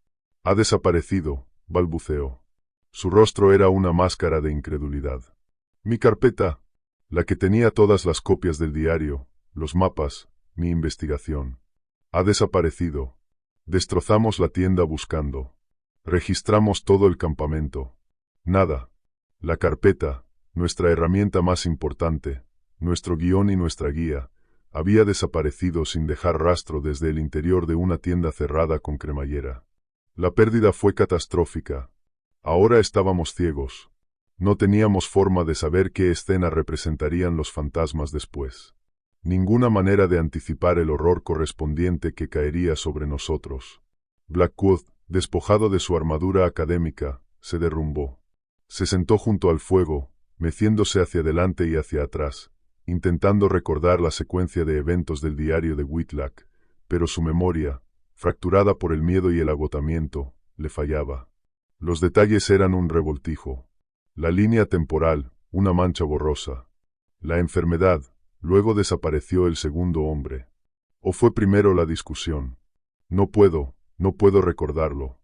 «Ha desaparecido», balbuceó. Su rostro era una máscara de incredulidad. «Mi carpeta, la que tenía todas las copias del diario, los mapas, mi investigación. Ha desaparecido. Destrozamos la tienda buscando. Registramos todo el campamento. Nada. La carpeta, nuestra herramienta más importante, nuestro guión y nuestra guía, había desaparecido sin dejar rastro desde el interior de una tienda cerrada con cremallera. La pérdida fue catastrófica. Ahora estábamos ciegos. No teníamos forma de saber qué escena representarían los fantasmas después. Ninguna manera de anticipar el horror correspondiente que caería sobre nosotros. Blackwood, despojado de su armadura académica, se derrumbó. Se sentó junto al fuego, meciéndose hacia adelante y hacia atrás, intentando recordar la secuencia de eventos del diario de Whitlock, pero su memoria, fracturada por el miedo y el agotamiento, le fallaba. Los detalles eran un revoltijo. La línea temporal, una mancha borrosa. La enfermedad, luego desapareció el segundo hombre. ¿O fue primero la discusión? No puedo recordarlo.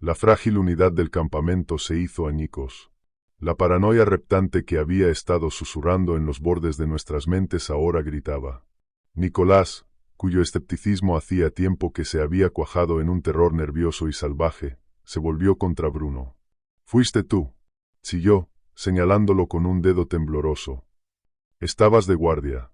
La frágil unidad del campamento se hizo añicos. La paranoia reptante que había estado susurrando en los bordes de nuestras mentes ahora gritaba. Nicolás, cuyo escepticismo hacía tiempo que se había cuajado en un terror nervioso y salvaje, se volvió contra Bruno. «Fuiste tú», chilló, señalándolo con un dedo tembloroso. «Estabas de guardia.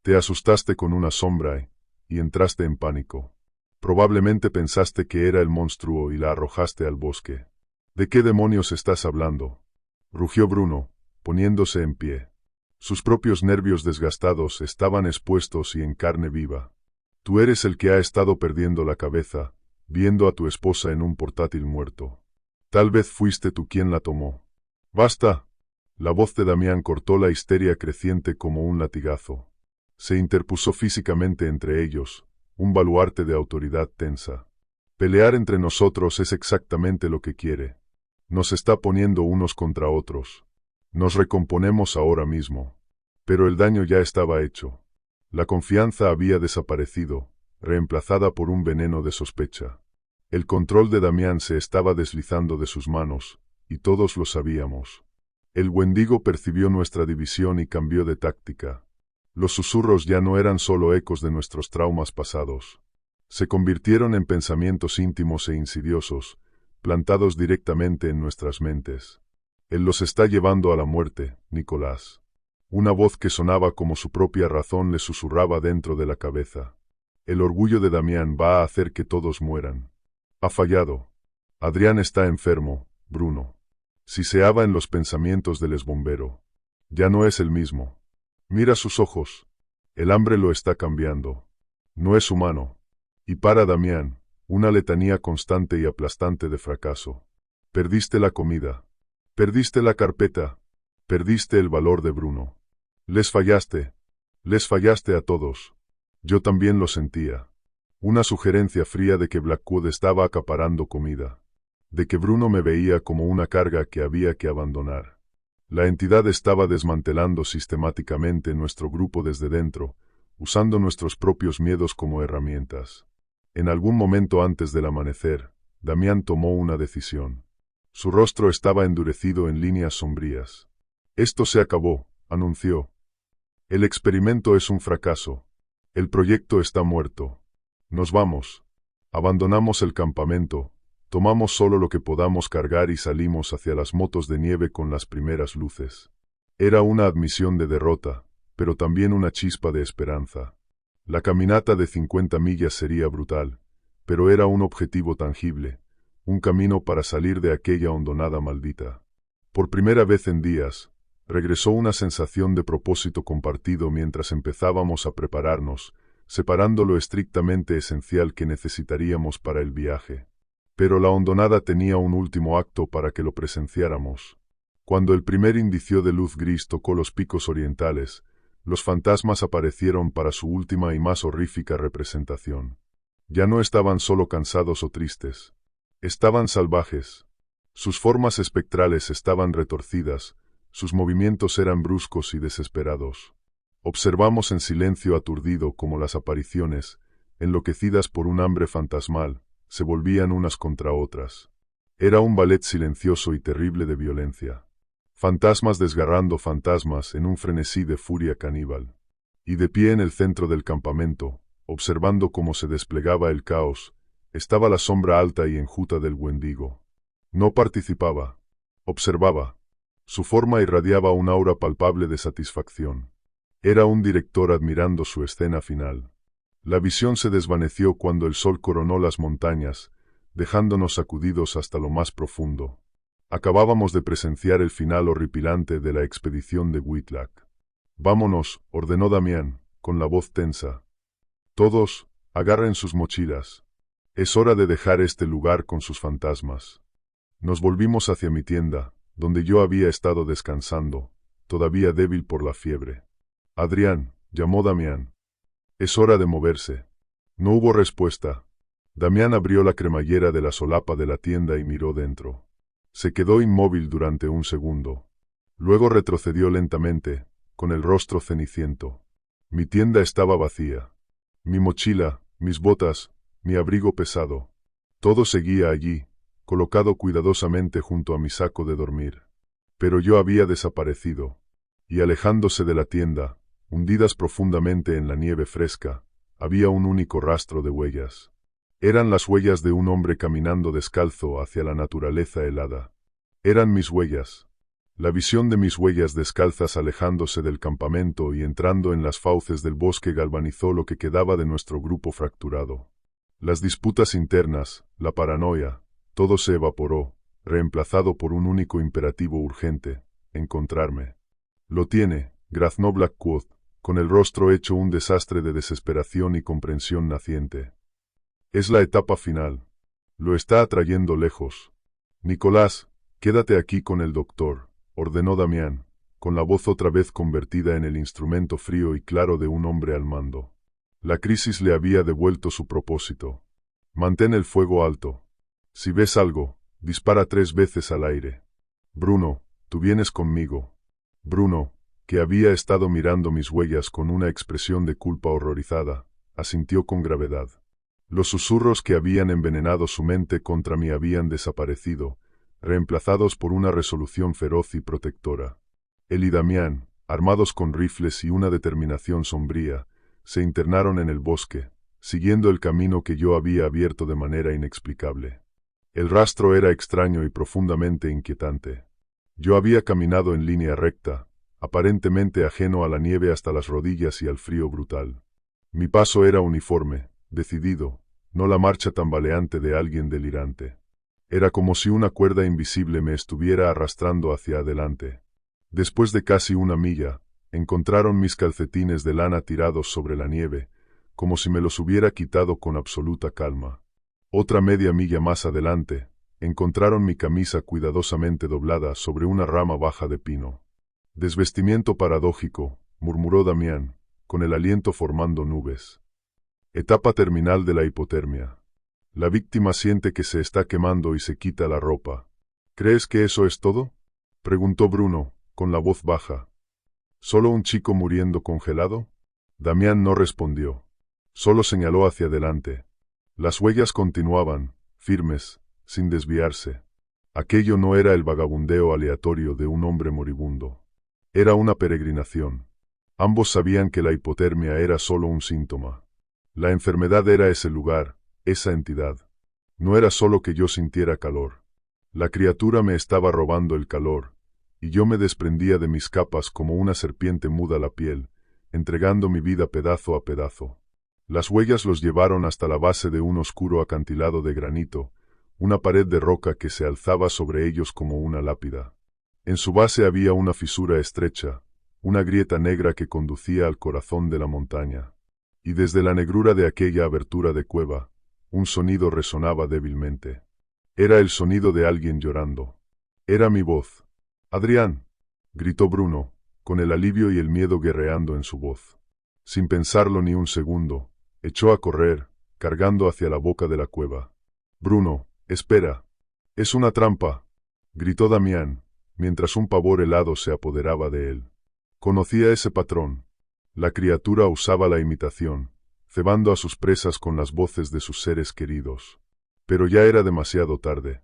Te asustaste con una sombra y entraste en pánico. Probablemente pensaste que era el monstruo y la arrojaste al bosque. ¿De qué demonios estás hablando?», rugió Bruno, poniéndose en pie. Sus propios nervios desgastados estaban expuestos y en carne viva. «Tú eres el que ha estado perdiendo la cabeza, viendo a tu esposa en un portátil muerto. Tal vez fuiste tú quien la tomó». «¡Basta!». La voz de Damián cortó la histeria creciente como un latigazo. Se interpuso físicamente entre ellos, un baluarte de autoridad tensa. «Pelear entre nosotros es exactamente lo que quiere. Nos está poniendo unos contra otros. Nos recomponemos ahora mismo». Pero el daño ya estaba hecho. La confianza había desaparecido, reemplazada por un veneno de sospecha. El control de Damián se estaba deslizando de sus manos, y todos lo sabíamos. El Wendigo percibió nuestra división y cambió de táctica. Los susurros ya no eran solo ecos de nuestros traumas pasados. Se convirtieron en pensamientos íntimos e insidiosos, plantados directamente en nuestras mentes. «Él los está llevando a la muerte, Nicolás». Una voz que sonaba como su propia razón le susurraba dentro de la cabeza. «El orgullo de Damián va a hacer que todos mueran. Ha fallado. Adrián está enfermo, Bruno». Siseaba en los pensamientos del exbombero. «Ya no es el mismo. Mira sus ojos. El hambre lo está cambiando. No es humano». Y para Damián, una letanía constante y aplastante de fracaso. «Perdiste la comida. Perdiste la carpeta. Perdiste el valor de Bruno. Les fallaste a todos. Yo también lo sentía. Una sugerencia fría de que Blackwood estaba acaparando comida. De que Bruno me veía como una carga que había que abandonar. La entidad estaba desmantelando sistemáticamente nuestro grupo desde dentro, usando nuestros propios miedos como herramientas. En algún momento antes del amanecer, Damián tomó una decisión. Su rostro estaba endurecido en líneas sombrías. Esto se acabó, anunció. El experimento es un fracaso. El proyecto está muerto. Nos vamos. Abandonamos el campamento, tomamos solo lo que podamos cargar y salimos hacia las motos de nieve con las primeras luces. Era una admisión de derrota, pero también una chispa de esperanza. La caminata de 50 millas sería brutal, pero era un objetivo tangible, un camino para salir de aquella hondonada maldita. Por primera vez en días, regresó una sensación de propósito compartido mientras empezábamos a prepararnos, separando lo estrictamente esencial que necesitaríamos para el viaje. Pero la hondonada tenía un último acto para que lo presenciáramos. Cuando el primer indicio de luz gris tocó los picos orientales, los fantasmas aparecieron para su última y más horrífica representación. Ya no estaban solo cansados o tristes. Estaban salvajes. Sus formas espectrales estaban retorcidas, sus movimientos eran bruscos y desesperados. Observamos en silencio aturdido cómo las apariciones, enloquecidas por un hambre fantasmal, se volvían unas contra otras. Era un ballet silencioso y terrible de violencia. Fantasmas desgarrando fantasmas en un frenesí de furia caníbal. Y de pie en el centro del campamento, observando cómo se desplegaba el caos, estaba la sombra alta y enjuta del Wendigo. No participaba. Observaba. Su forma irradiaba un aura palpable de satisfacción. Era un director admirando su escena final. La visión se desvaneció cuando el sol coronó las montañas, dejándonos sacudidos hasta lo más profundo. Acabábamos de presenciar el final horripilante de la expedición de Whitlock. «Vámonos», ordenó Damián, con la voz tensa. «Todos, agarren sus mochilas. Es hora de dejar este lugar con sus fantasmas». Nos volvimos hacia mi tienda, donde yo había estado descansando, todavía débil por la fiebre. «Adrián», llamó Damián. «Es hora de moverse». No hubo respuesta. Damián abrió la cremallera de la solapa de la tienda y miró dentro. Se quedó inmóvil durante un segundo. Luego retrocedió lentamente, con el rostro ceniciento. Mi tienda estaba vacía. Mi mochila, mis botas, mi abrigo pesado. Todo seguía allí, colocado cuidadosamente junto a mi saco de dormir. Pero yo había desaparecido. Y alejándose de la tienda, hundidas profundamente en la nieve fresca, había un único rastro de huellas. Eran las huellas de un hombre caminando descalzo hacia la naturaleza helada. Eran mis huellas. La visión de mis huellas descalzas alejándose del campamento y entrando en las fauces del bosque galvanizó lo que quedaba de nuestro grupo fracturado. Las disputas internas, la paranoia, todo se evaporó, reemplazado por un único imperativo urgente: encontrarme. Lo tiene, graznó Blackwood, con el rostro hecho un desastre de desesperación y comprensión naciente. Es la etapa final. Lo está atrayendo lejos. Nicolás, quédate aquí con el doctor, ordenó Damián, con la voz otra vez convertida en el instrumento frío y claro de un hombre al mando. La crisis le había devuelto su propósito. Mantén el fuego alto. Si ves algo, dispara 3 veces al aire. Bruno, tú vienes conmigo. Bruno, que había estado mirando mis huellas con una expresión de culpa horrorizada, asintió con gravedad. Los susurros que habían envenenado su mente contra mí habían desaparecido, reemplazados por una resolución feroz y protectora. Él y Damián, armados con rifles y una determinación sombría, se internaron en el bosque, siguiendo el camino que yo había abierto de manera inexplicable. El rastro era extraño y profundamente inquietante. Yo había caminado en línea recta, aparentemente ajeno a la nieve hasta las rodillas y al frío brutal. Mi paso era uniforme, decidido, no la marcha tambaleante de alguien delirante. Era como si una cuerda invisible me estuviera arrastrando hacia adelante. Después de casi 1 milla, encontraron mis calcetines de lana tirados sobre la nieve, como si me los hubiera quitado con absoluta calma. Otra media milla más adelante, encontraron mi camisa cuidadosamente doblada sobre una rama baja de pino. Desvestimiento paradójico, murmuró Damián, con el aliento formando nubes. Etapa terminal de la hipotermia. La víctima siente que se está quemando y se quita la ropa. ¿Crees que eso es todo?, preguntó Bruno, con la voz baja. ¿Solo un chico muriendo congelado? Damián no respondió. Solo señaló hacia adelante. Las huellas continuaban, firmes, sin desviarse. Aquello no era el vagabundeo aleatorio de un hombre moribundo. Era una peregrinación. Ambos sabían que la hipotermia era solo un síntoma. La enfermedad era ese lugar, esa entidad. No era solo que yo sintiera calor. La criatura me estaba robando el calor, y yo me desprendía de mis capas como una serpiente muda la piel, entregando mi vida pedazo a pedazo. Las huellas los llevaron hasta la base de un oscuro acantilado de granito, una pared de roca que se alzaba sobre ellos como una lápida. En su base había una fisura estrecha, una grieta negra que conducía al corazón de la montaña. Y desde la negrura de aquella abertura de cueva, un sonido resonaba débilmente. Era el sonido de alguien llorando. Era mi voz. «Adrián», gritó Bruno, con el alivio y el miedo guerreando en su voz. Sin pensarlo ni un segundo, echó a correr, cargando hacia la boca de la cueva. «Bruno, espera. Es una trampa», gritó Damián, mientras un pavor helado se apoderaba de él. Conocía ese patrón. La criatura usaba la imitación, cebando a sus presas con las voces de sus seres queridos. Pero ya era demasiado tarde.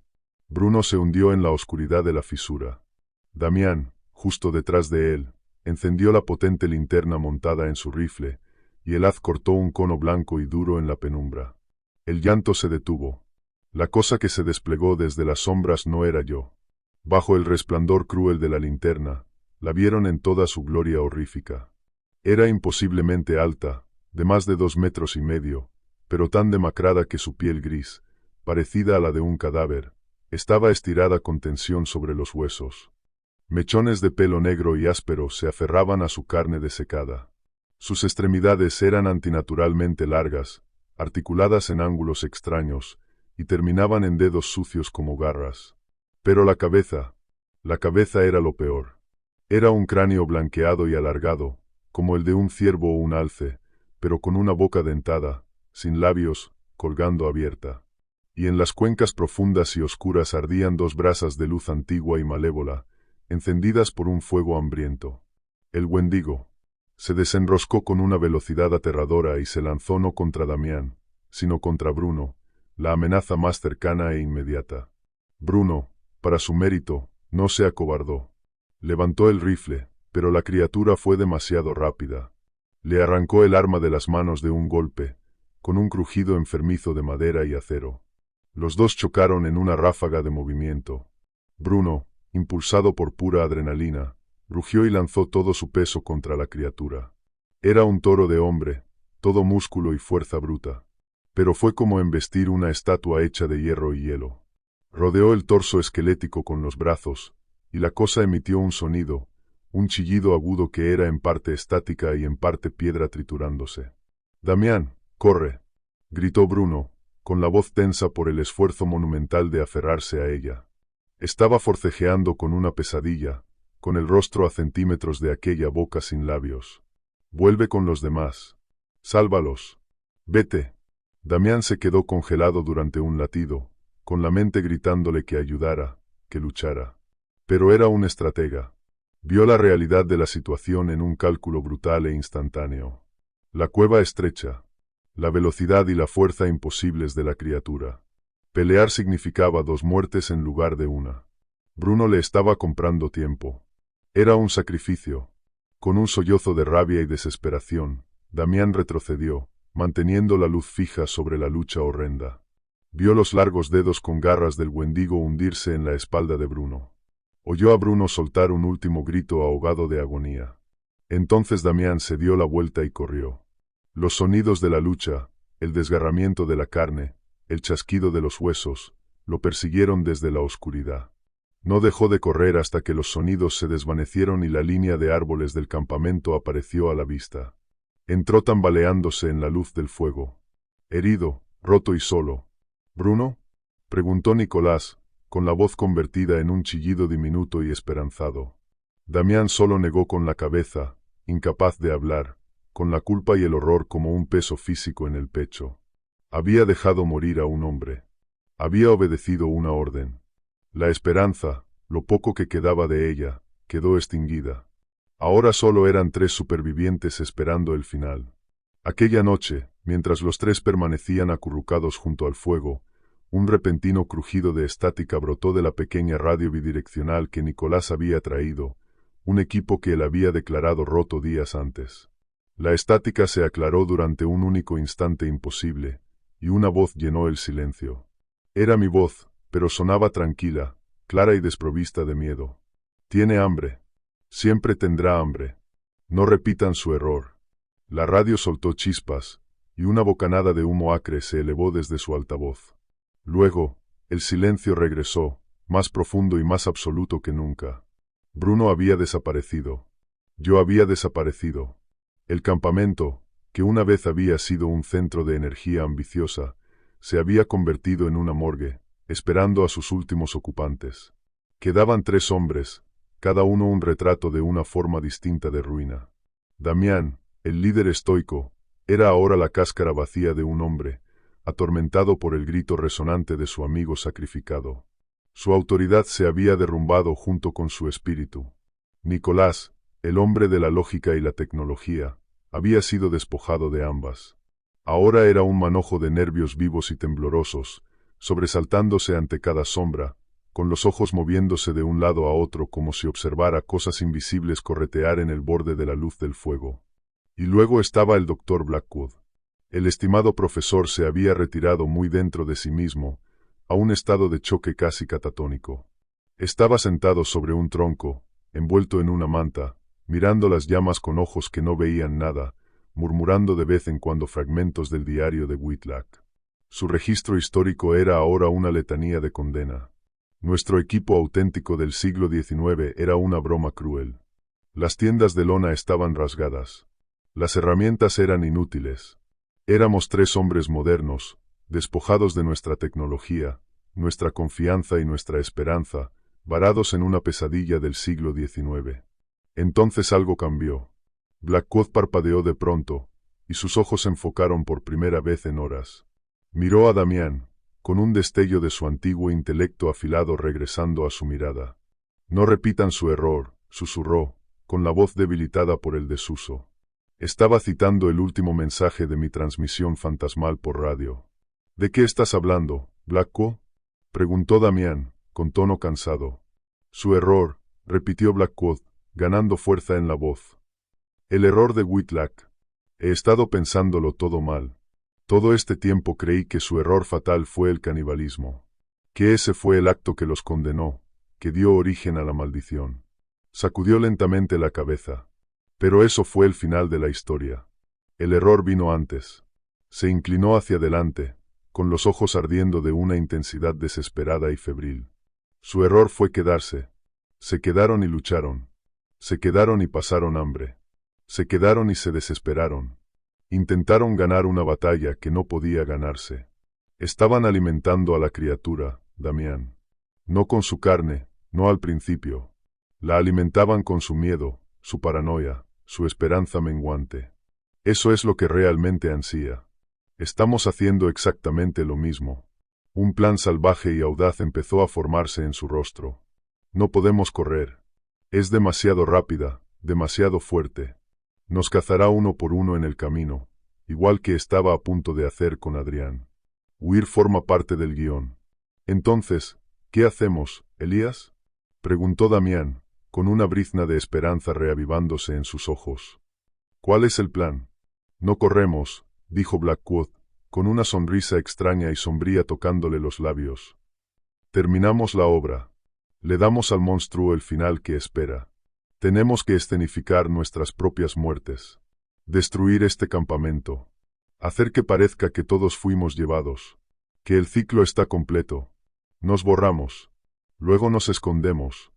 Bruno se hundió en la oscuridad de la fisura. Damián, justo detrás de él, encendió la potente linterna montada en su rifle, y el haz cortó un cono blanco y duro en la penumbra. El llanto se detuvo. La cosa que se desplegó desde las sombras no era yo. Bajo el resplandor cruel de la linterna, la vieron en toda su gloria horrífica. Era imposiblemente alta, de más de 2,5 metros, pero tan demacrada que su piel gris, parecida a la de un cadáver, estaba estirada con tensión sobre los huesos. Mechones de pelo negro y áspero se aferraban a su carne desecada. Sus extremidades eran antinaturalmente largas, articuladas en ángulos extraños, y terminaban en dedos sucios como garras. Pero la cabeza era lo peor. Era un cráneo blanqueado y alargado, como el de un ciervo o un alce, pero con una boca dentada, sin labios, colgando abierta. Y en las cuencas profundas y oscuras ardían 2 brasas de luz antigua y malévola, encendidas por un fuego hambriento. El Wendigo se desenroscó con una velocidad aterradora y se lanzó no contra Damián, sino contra Bruno, la amenaza más cercana e inmediata. Bruno, para su mérito, no se acobardó. Levantó el rifle, pero la criatura fue demasiado rápida. Le arrancó el arma de las manos de un golpe, con un crujido enfermizo de madera y acero. Los dos chocaron en una ráfaga de movimiento. Bruno, impulsado por pura adrenalina, rugió y lanzó todo su peso contra la criatura. Era un toro de hombre, todo músculo y fuerza bruta. Pero fue como embestir una estatua hecha de hierro y hielo. Rodeó el torso esquelético con los brazos, y la cosa emitió un sonido, un chillido agudo que era en parte estática y en parte piedra triturándose. «Damián, corre», gritó Bruno, con la voz tensa por el esfuerzo monumental de aferrarse a ella. Estaba forcejeando con una pesadilla, con el rostro a centímetros de aquella boca sin labios. «Vuelve con los demás. Sálvalos. Vete». Damián se quedó congelado durante un latido, con la mente gritándole que ayudara, que luchara. Pero era un estratega. Vio la realidad de la situación en un cálculo brutal e instantáneo. La cueva estrecha, la velocidad y la fuerza imposibles de la criatura. Pelear significaba 2 muertes en lugar de una. Bruno le estaba comprando tiempo. Era un sacrificio. Con un sollozo de rabia y desesperación, Damián retrocedió, manteniendo la luz fija sobre la lucha horrenda. Vio los largos dedos con garras del Wendigo hundirse en la espalda de Bruno. Oyó a Bruno soltar un último grito ahogado de agonía. Entonces Damián se dio la vuelta y corrió. Los sonidos de la lucha, el desgarramiento de la carne, el chasquido de los huesos, lo persiguieron desde la oscuridad. No dejó de correr hasta que los sonidos se desvanecieron y la línea de árboles del campamento apareció a la vista. Entró tambaleándose en la luz del fuego. Herido, roto y solo. «¿Bruno?», preguntó Nicolás, con la voz convertida en un chillido diminuto y esperanzado. Damián solo negó con la cabeza, incapaz de hablar, con la culpa y el horror como un peso físico en el pecho. Había dejado morir a un hombre. Había obedecido una orden. La esperanza, lo poco que quedaba de ella, quedó extinguida. Ahora solo eran 3 supervivientes esperando el final. Aquella noche, mientras los 3 permanecían acurrucados junto al fuego, un repentino crujido de estática brotó de la pequeña radio bidireccional que Nicolás había traído, un equipo que él había declarado roto días antes. La estática se aclaró durante un único instante imposible, y una voz llenó el silencio. Era mi voz, pero sonaba tranquila, clara y desprovista de miedo. Tiene hambre. Siempre tendrá hambre. No repitan su error. La radio soltó chispas, y una bocanada de humo acre se elevó desde su altavoz. Luego, el silencio regresó, más profundo y más absoluto que nunca. Bruno había desaparecido. Yo había desaparecido. El campamento, que una vez había sido un centro de energía ambiciosa, se había convertido en una morgue, esperando a sus últimos ocupantes. Quedaban 3 hombres, cada uno un retrato de una forma distinta de ruina. Damián, el líder estoico, era ahora la cáscara vacía de un hombre, atormentado por el grito resonante de su amigo sacrificado. Su autoridad se había derrumbado junto con su espíritu. Nicolás, el hombre de la lógica y la tecnología, había sido despojado de ambas. Ahora era un manojo de nervios vivos y temblorosos, sobresaltándose ante cada sombra, con los ojos moviéndose de un lado a otro como si observara cosas invisibles corretear en el borde de la luz del fuego. Y luego estaba el Dr. Blackwood. El estimado profesor se había retirado muy dentro de sí mismo, a un estado de choque casi catatónico. Estaba sentado sobre un tronco, envuelto en una manta, mirando las llamas con ojos que no veían nada, murmurando de vez en cuando fragmentos del diario de Whitlock. Su registro histórico era ahora una letanía de condena. Nuestro equipo auténtico del siglo XIX era una broma cruel. Las tiendas de lona estaban rasgadas. Las herramientas eran inútiles. Éramos 3 hombres modernos, despojados de nuestra tecnología, nuestra confianza y nuestra esperanza, varados en una pesadilla del siglo XIX. Entonces algo cambió. Blackwood parpadeó de pronto, y sus ojos se enfocaron por primera vez en horas. Miró a Damián, con un destello de su antiguo intelecto afilado regresando a su mirada. No repitan su error, susurró, con la voz debilitada por el desuso. Estaba citando el último mensaje de mi transmisión fantasmal por radio. ¿De qué estás hablando, Blackwood? Preguntó Damián, con tono cansado. Su error, repitió Blackwood, ganando fuerza en la voz. El error de Whitlock. He estado pensándolo todo mal. Todo este tiempo creí que su error fatal fue el canibalismo. Que ese fue el acto que los condenó, que dio origen a la maldición. Sacudió lentamente la cabeza. Pero eso fue el final de la historia. El error vino antes. Se inclinó hacia adelante, con los ojos ardiendo de una intensidad desesperada y febril. Su error fue quedarse. Se quedaron y lucharon. Se quedaron y pasaron hambre. Se quedaron y se desesperaron. Intentaron ganar una batalla que no podía ganarse. Estaban alimentando a la criatura, Damián. No con su carne, no al principio. La alimentaban con su miedo, su paranoia, su esperanza menguante. Eso es lo que realmente ansía. Estamos haciendo exactamente lo mismo. Un plan salvaje y audaz empezó a formarse en su rostro. No podemos correr. Es demasiado rápida, demasiado fuerte. Nos cazará uno por uno en el camino, igual que estaba a punto de hacer con Adrián. Huir forma parte del guión. Entonces, ¿qué hacemos, Elías? Preguntó Damián, con una brizna de esperanza reavivándose en sus ojos. ¿Cuál es el plan? No corremos, dijo Blackwood, con una sonrisa extraña y sombría tocándole los labios. Terminamos la obra. Le damos al monstruo el final que espera. Tenemos que escenificar nuestras propias muertes. Destruir este campamento. Hacer que parezca que todos fuimos llevados. Que el ciclo está completo. Nos borramos. Luego nos escondemos.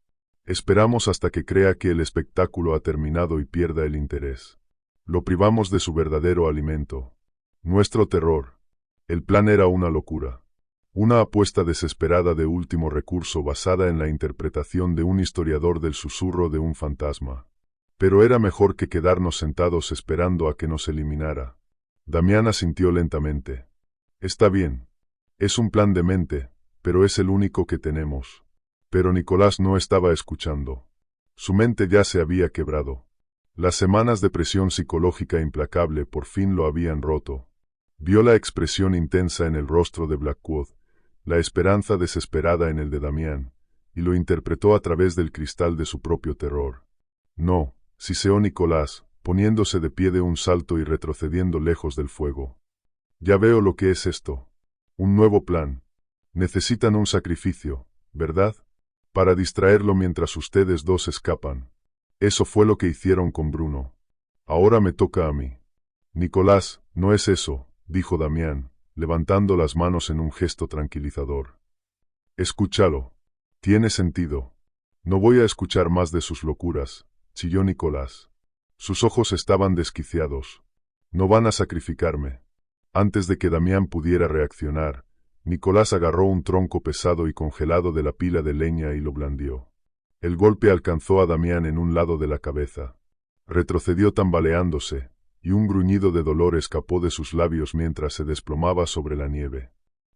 Esperamos hasta que crea que el espectáculo ha terminado y pierda el interés. Lo privamos de su verdadero alimento. Nuestro terror. El plan era una locura. Una apuesta desesperada de último recurso basada en la interpretación de un historiador del susurro de un fantasma. Pero era mejor que quedarnos sentados esperando a que nos eliminara. Damián asintió lentamente. Está bien. Es un plan demente, pero es el único que tenemos. Pero Nicolás no estaba escuchando. Su mente ya se había quebrado. Las semanas de presión psicológica implacable por fin lo habían roto. Vio la expresión intensa en el rostro de Blackwood, la esperanza desesperada en el de Damián, y lo interpretó a través del cristal de su propio terror. No, siseó Nicolás, poniéndose de pie de un salto y retrocediendo lejos del fuego. Ya veo lo que es esto. Un nuevo plan. Necesitan un sacrificio, ¿verdad? Para distraerlo mientras ustedes dos escapan. Eso fue lo que hicieron con Bruno. Ahora me toca a mí. Nicolás, no es eso, dijo Damián, levantando las manos en un gesto tranquilizador. Escúchalo. Tiene sentido. No voy a escuchar más de sus locuras, chilló Nicolás. Sus ojos estaban desquiciados. No van a sacrificarme. Antes de que Damián pudiera reaccionar, Nicolás agarró un tronco pesado y congelado de la pila de leña y lo blandió. El golpe alcanzó a Damián en un lado de la cabeza. Retrocedió tambaleándose, y un gruñido de dolor escapó de sus labios mientras se desplomaba sobre la nieve.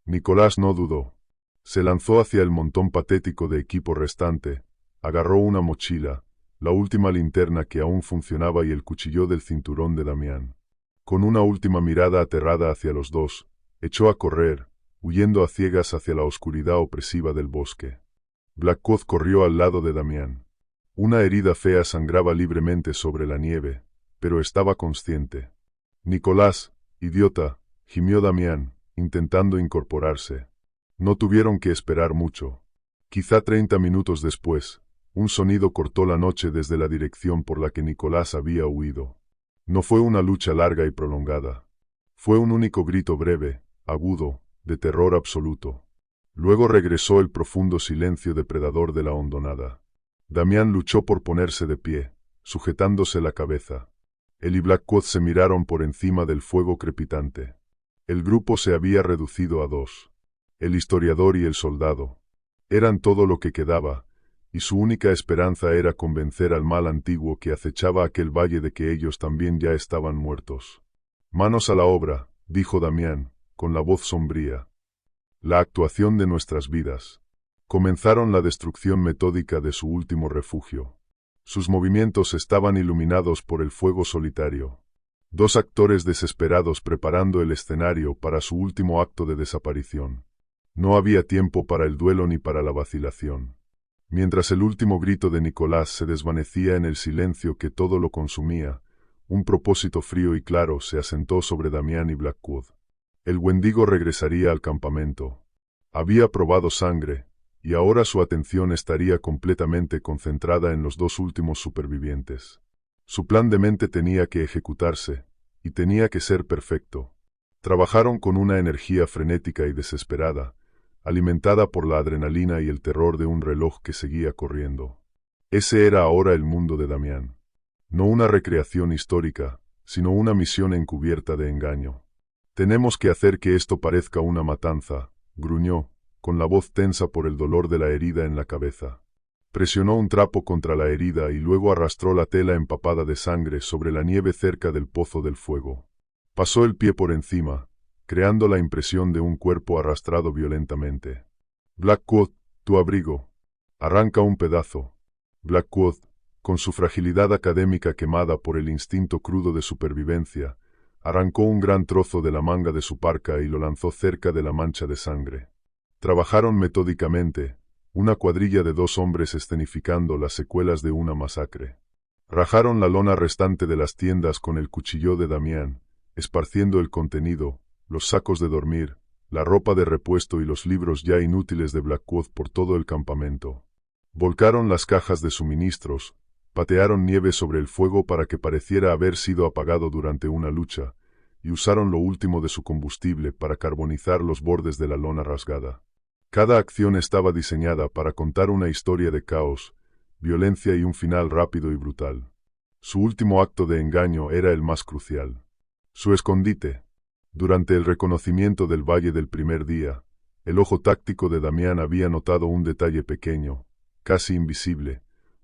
Nicolás no dudó. Se lanzó hacia el montón patético de equipo restante, agarró una mochila, la última linterna que aún funcionaba y el cuchillo del cinturón de Damián. Con una última mirada aterrada hacia los dos, echó a correr, huyendo a ciegas hacia la oscuridad opresiva del bosque. Blackwood corrió al lado de Damián. Una herida fea sangraba libremente sobre la nieve, pero estaba consciente. Nicolás, idiota, gimió Damián, intentando incorporarse. No tuvieron que esperar mucho. Quizá 30 minutos después, un sonido cortó la noche desde la dirección por la que Nicolás había huido. No fue una lucha larga y prolongada. Fue un único grito breve, agudo, de terror absoluto. Luego regresó el profundo silencio depredador de la hondonada. Damián luchó por ponerse de pie, sujetándose la cabeza. Él y Blackwood se miraron por encima del fuego crepitante. El grupo se había reducido a dos. El historiador y el soldado. Eran todo lo que quedaba, y su única esperanza era convencer al mal antiguo que acechaba aquel valle de que ellos también ya estaban muertos. Manos a la obra, dijo Damián, con la voz sombría. La actuación de nuestras vidas. Comenzaron la destrucción metódica de su último refugio. Sus movimientos estaban iluminados por el fuego solitario. Dos actores desesperados preparando el escenario para su último acto de desaparición. No había tiempo para el duelo ni para la vacilación. Mientras el último grito de Nicolás se desvanecía en el silencio que todo lo consumía, un propósito frío y claro se asentó sobre Damián y Blackwood. El Wendigo regresaría al campamento. Había probado sangre, y ahora su atención estaría completamente concentrada en los dos últimos supervivientes. Su plan de mente tenía que ejecutarse, y tenía que ser perfecto. Trabajaron con una energía frenética y desesperada, alimentada por la adrenalina y el terror de un reloj que seguía corriendo. Ese era ahora el mundo de Damián. No una recreación histórica, sino una misión encubierta de engaño. Tenemos que hacer que esto parezca una matanza, gruñó, con la voz tensa por el dolor de la herida en la cabeza. Presionó un trapo contra la herida y luego arrastró la tela empapada de sangre sobre la nieve cerca del pozo del fuego. Pasó el pie por encima, creando la impresión de un cuerpo arrastrado violentamente. Blackwood, tu abrigo. Arranca un pedazo. Blackwood, con su fragilidad académica quemada por el instinto crudo de supervivencia, arrancó un gran trozo de la manga de su parca y lo lanzó cerca de la mancha de sangre. Trabajaron metódicamente, una cuadrilla de 2 hombres escenificando las secuelas de una masacre. Rajaron la lona restante de las tiendas con el cuchillo de Damián, esparciendo el contenido, los sacos de dormir, la ropa de repuesto y los libros ya inútiles de Blackwood por todo el campamento. Volcaron las cajas de suministros, patearon nieve sobre el fuego para que pareciera haber sido apagado durante una lucha, y usaron lo último de su combustible para carbonizar los bordes de la lona rasgada. Cada acción estaba diseñada para contar una historia de caos, violencia y un final rápido y brutal. Su último acto de engaño era el más crucial. Su escondite. Durante el reconocimiento del valle del primer día, el ojo táctico de Damián había notado un detalle pequeño, casi invisible,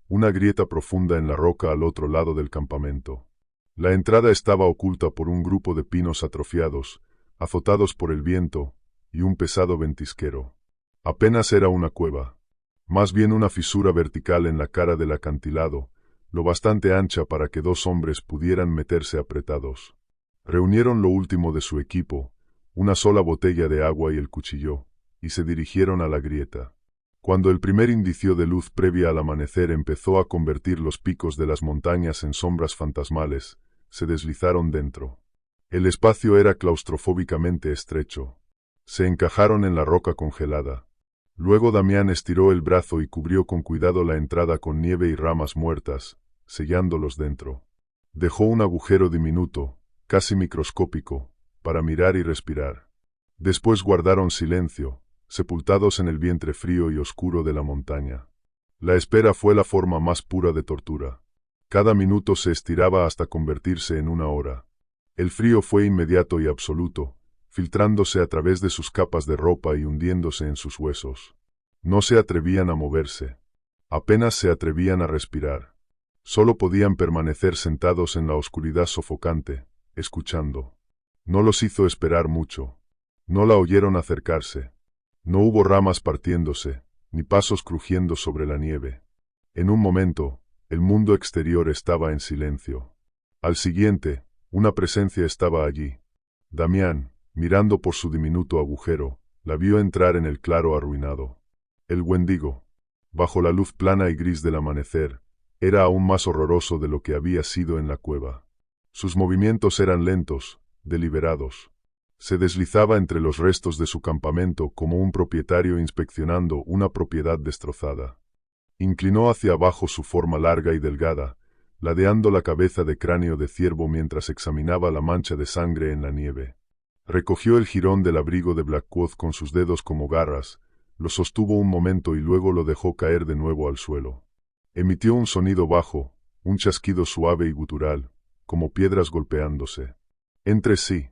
una grieta profunda en la roca al otro lado del campamento. La entrada estaba oculta por un grupo de pinos atrofiados, azotados por el viento, y un pesado ventisquero. Apenas era una cueva, más bien una fisura vertical en la cara del acantilado, lo bastante ancha para que dos hombres pudieran meterse apretados. Reunieron lo último de su equipo, una sola botella de agua y el cuchillo, y se dirigieron a la grieta. Cuando el primer indicio de luz previa al amanecer empezó a convertir los picos de las montañas en sombras fantasmales, se deslizaron dentro. El espacio era claustrofóbicamente estrecho. Se encajaron en la roca congelada. Luego Damián estiró el brazo y cubrió con cuidado la entrada con nieve y ramas muertas, sellándolos dentro. Dejó un agujero diminuto, casi microscópico, para mirar y respirar. Después guardaron silencio, sepultados en el vientre frío y oscuro de la montaña. La espera fue la forma más pura de tortura. Cada minuto se estiraba hasta convertirse en una hora. El frío fue inmediato y absoluto, filtrándose a través de sus capas de ropa y hundiéndose en sus huesos. No se atrevían a moverse. Apenas se atrevían a respirar. Solo podían permanecer sentados en la oscuridad sofocante, escuchando. No los hizo esperar mucho. No la oyeron acercarse. No hubo ramas partiéndose, ni pasos crujiendo sobre la nieve. En un momento, el mundo exterior estaba en silencio. Al siguiente, una presencia estaba allí. Damián, mirando por su diminuto agujero, la vio entrar en el claro arruinado. El Wendigo, bajo la luz plana y gris del amanecer, era aún más horroroso de lo que había sido en la cueva. Sus movimientos eran lentos, deliberados. Se deslizaba entre los restos de su campamento como un propietario inspeccionando una propiedad destrozada. Inclinó hacia abajo su forma larga y delgada, ladeando la cabeza de cráneo de ciervo mientras examinaba la mancha de sangre en la nieve. Recogió el jirón del abrigo de Blackwood con sus dedos como garras, lo sostuvo un momento y luego lo dejó caer de nuevo al suelo. Emitió un sonido bajo, un chasquido suave y gutural, como piedras golpeándose. Entre sí.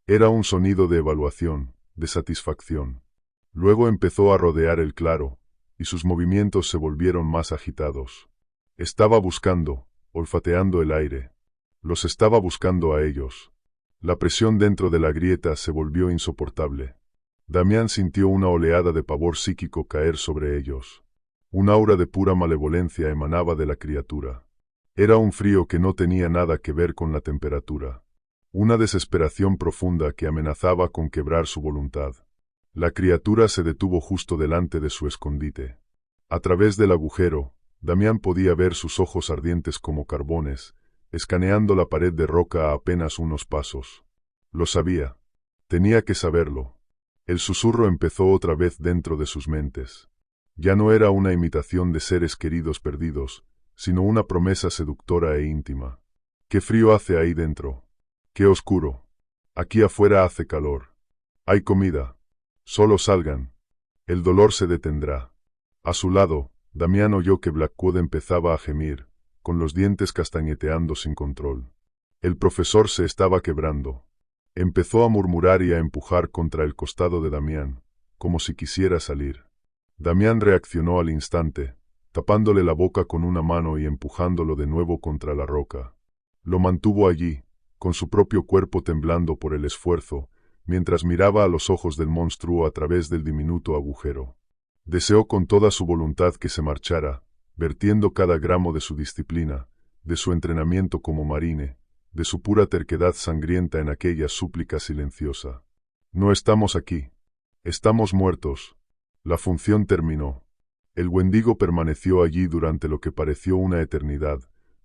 Era un sonido de evaluación, de satisfacción. Luego empezó a rodear el claro, y sus movimientos se volvieron más agitados. Estaba buscando, olfateando el aire. Los estaba buscando a ellos. La presión dentro de la grieta se volvió insoportable. Damián sintió una oleada de pavor psíquico caer sobre ellos. Un aura de pura malevolencia emanaba de la criatura. Era un frío que no tenía nada que ver con la temperatura. Una desesperación profunda que amenazaba con quebrar su voluntad. La criatura se detuvo justo delante de su escondite. A través del agujero, Damián podía ver sus ojos ardientes como carbones, escaneando la pared de roca a apenas unos pasos. Lo sabía. Tenía que saberlo. El susurro empezó otra vez dentro de sus mentes. Ya no era una imitación de seres queridos perdidos, sino una promesa seductora e íntima. ¿Qué frío hace ahí dentro? ¡Qué oscuro! Aquí afuera hace calor. Hay comida. Solo salgan. El dolor se detendrá. A su lado, Damián oyó que Blackwood empezaba a gemir, con los dientes castañeteando sin control. El profesor se estaba quebrando. Empezó a murmurar y a empujar contra el costado de Damián, como si quisiera salir. Damián reaccionó al instante, tapándole la boca con una mano y empujándolo de nuevo contra la roca. Lo mantuvo allí, con su propio cuerpo temblando por el esfuerzo, mientras miraba a los ojos del monstruo a través del diminuto agujero. Deseó con toda su voluntad que se marchara, vertiendo cada gramo de su disciplina, de su entrenamiento como marine, de su pura terquedad sangrienta en aquella súplica silenciosa. No estamos aquí. Estamos muertos. La función terminó. El Wendigo permaneció allí durante lo que pareció una eternidad,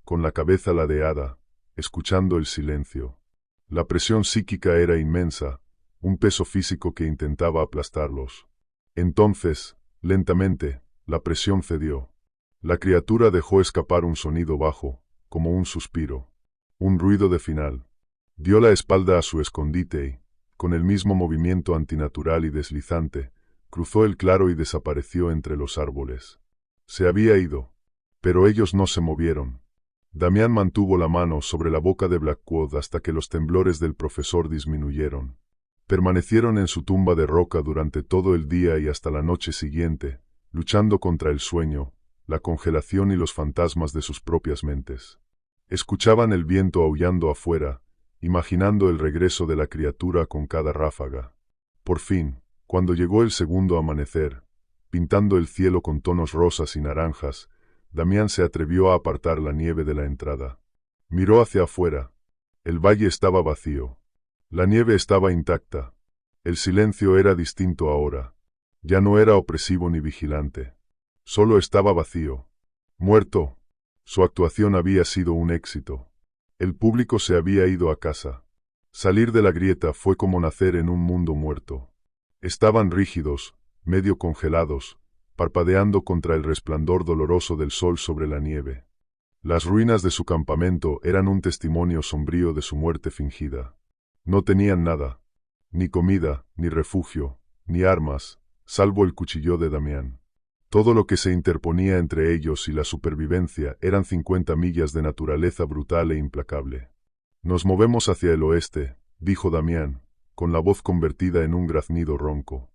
con la cabeza ladeada, escuchando el silencio. La presión psíquica era inmensa, un peso físico que intentaba aplastarlos. Entonces, lentamente, la presión cedió. La criatura dejó escapar un sonido bajo, como un suspiro. Un ruido de final. Dio la espalda a su escondite y, con el mismo movimiento antinatural y deslizante, cruzó el claro y desapareció entre los árboles. Se había ido. Pero ellos no se movieron. Damián mantuvo la mano sobre la boca de Blackwood hasta que los temblores del profesor disminuyeron. Permanecieron en su tumba de roca durante todo el día y hasta la noche siguiente, luchando contra el sueño, la congelación y los fantasmas de sus propias mentes. Escuchaban el viento aullando afuera, imaginando el regreso de la criatura con cada ráfaga. Por fin, cuando llegó el segundo amanecer, pintando el cielo con tonos rosas y naranjas, Damián se atrevió a apartar la nieve de la entrada. Miró hacia afuera. El valle estaba vacío. La nieve estaba intacta. El silencio era distinto ahora. Ya no era opresivo ni vigilante. Solo estaba vacío. Muerto. Su actuación había sido un éxito. El público se había ido a casa. Salir de la grieta fue como nacer en un mundo muerto. Estaban rígidos, medio congelados, parpadeando contra el resplandor doloroso del sol sobre la nieve. Las ruinas de su campamento eran un testimonio sombrío de su muerte fingida. No tenían nada, ni comida, ni refugio, ni armas, salvo el cuchillo de Damián. Todo lo que se interponía entre ellos y la supervivencia eran 50 millas de naturaleza brutal e implacable. «Nos movemos hacia el oeste», dijo Damián, con la voz convertida en un graznido ronco.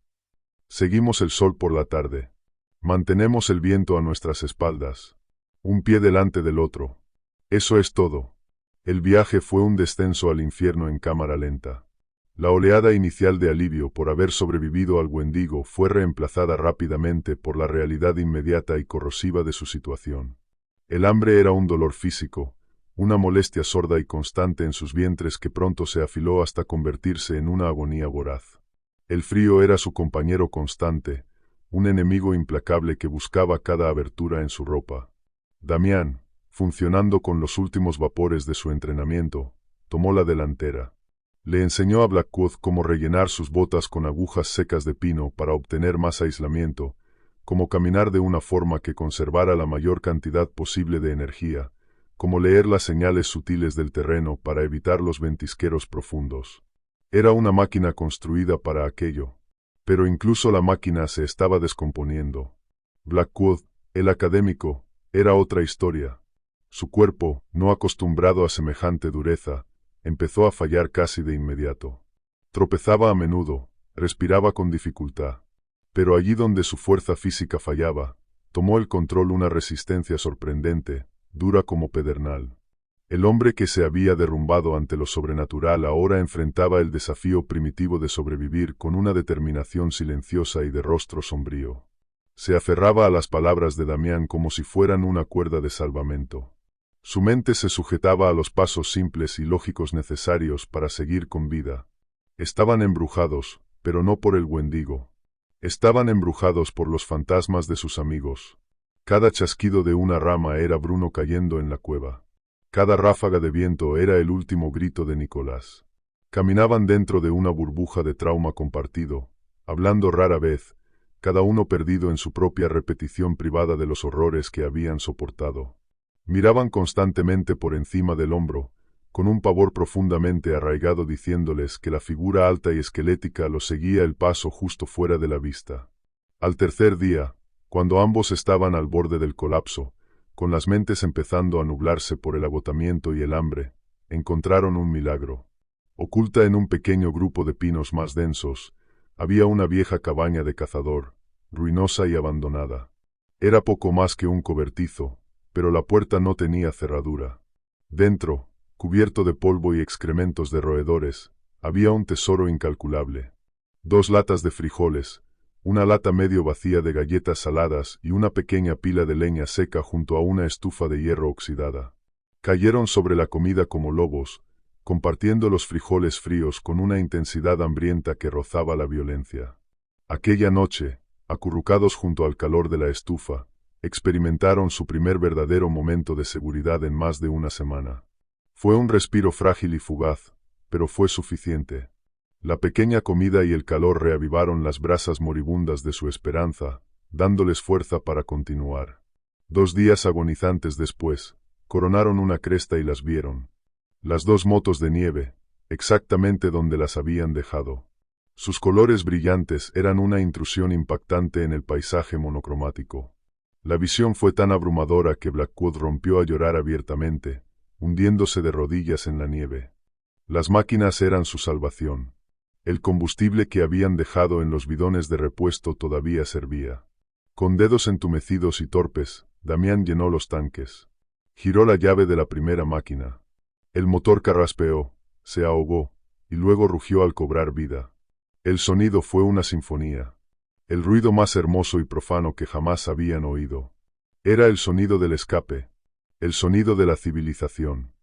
«Seguimos el sol por la tarde. Mantenemos el viento a nuestras espaldas, un pie delante del otro. Eso es todo». El viaje fue un descenso al infierno en cámara lenta. La oleada inicial de alivio por haber sobrevivido al Wendigo fue reemplazada rápidamente por la realidad inmediata y corrosiva de su situación. El hambre era un dolor físico, una molestia sorda y constante en sus vientres que pronto se afiló hasta convertirse en una agonía voraz. El frío era su compañero constante, un enemigo implacable que buscaba cada abertura en su ropa. Damián, funcionando con los últimos vapores de su entrenamiento, tomó la delantera. Le enseñó a Blackwood cómo rellenar sus botas con agujas secas de pino para obtener más aislamiento, cómo caminar de una forma que conservara la mayor cantidad posible de energía, cómo leer las señales sutiles del terreno para evitar los ventisqueros profundos. Era una máquina construida para aquello, pero incluso la máquina se estaba descomponiendo. Blackwood, el académico, era otra historia. Su cuerpo, no acostumbrado a semejante dureza, empezó a fallar casi de inmediato. Tropezaba a menudo, respiraba con dificultad. Pero allí donde su fuerza física fallaba, tomó el control una resistencia sorprendente, dura como pedernal. El hombre que se había derrumbado ante lo sobrenatural ahora enfrentaba el desafío primitivo de sobrevivir con una determinación silenciosa y de rostro sombrío. Se aferraba a las palabras de Damián como si fueran una cuerda de salvamento. Su mente se sujetaba a los pasos simples y lógicos necesarios para seguir con vida. Estaban embrujados, pero no por el Wendigo. Estaban embrujados por los fantasmas de sus amigos. Cada chasquido de una rama era Bruno cayendo en la cueva. Cada ráfaga de viento era el último grito de Nicolás. Caminaban dentro de una burbuja de trauma compartido, hablando rara vez, cada uno perdido en su propia repetición privada de los horrores que habían soportado. Miraban constantemente por encima del hombro, con un pavor profundamente arraigado diciéndoles que la figura alta y esquelética los seguía el paso justo fuera de la vista. Al tercer día, cuando ambos estaban al borde del colapso, con las mentes empezando a nublarse por el agotamiento y el hambre, encontraron un milagro. Oculta en un pequeño grupo de pinos más densos, había una vieja cabaña de cazador, ruinosa y abandonada. Era poco más que un cobertizo, pero la puerta no tenía cerradura. Dentro, cubierto de polvo y excrementos de roedores, había un tesoro incalculable. 2 latas de frijoles, una lata medio vacía de galletas saladas y una pequeña pila de leña seca junto a una estufa de hierro oxidada. Cayeron sobre la comida como lobos, compartiendo los frijoles fríos con una intensidad hambrienta que rozaba la violencia. Aquella noche, acurrucados junto al calor de la estufa, experimentaron su primer verdadero momento de seguridad en más de una semana. Fue un respiro frágil y fugaz, pero fue suficiente. La pequeña comida y el calor reavivaron las brasas moribundas de su esperanza, dándoles fuerza para continuar. 2 días agonizantes después, coronaron una cresta y las vieron. Las 2 motos de nieve, exactamente donde las habían dejado. Sus colores brillantes eran una intrusión impactante en el paisaje monocromático. La visión fue tan abrumadora que Blackwood rompió a llorar abiertamente, hundiéndose de rodillas en la nieve. Las máquinas eran su salvación. El combustible que habían dejado en los bidones de repuesto todavía servía. Con dedos entumecidos y torpes, Damián llenó los tanques. Giró la llave de la primera máquina. El motor carraspeó, se ahogó, y luego rugió al cobrar vida. El sonido fue una sinfonía. El ruido más hermoso y profano que jamás habían oído. Era el sonido del escape. El sonido de la civilización.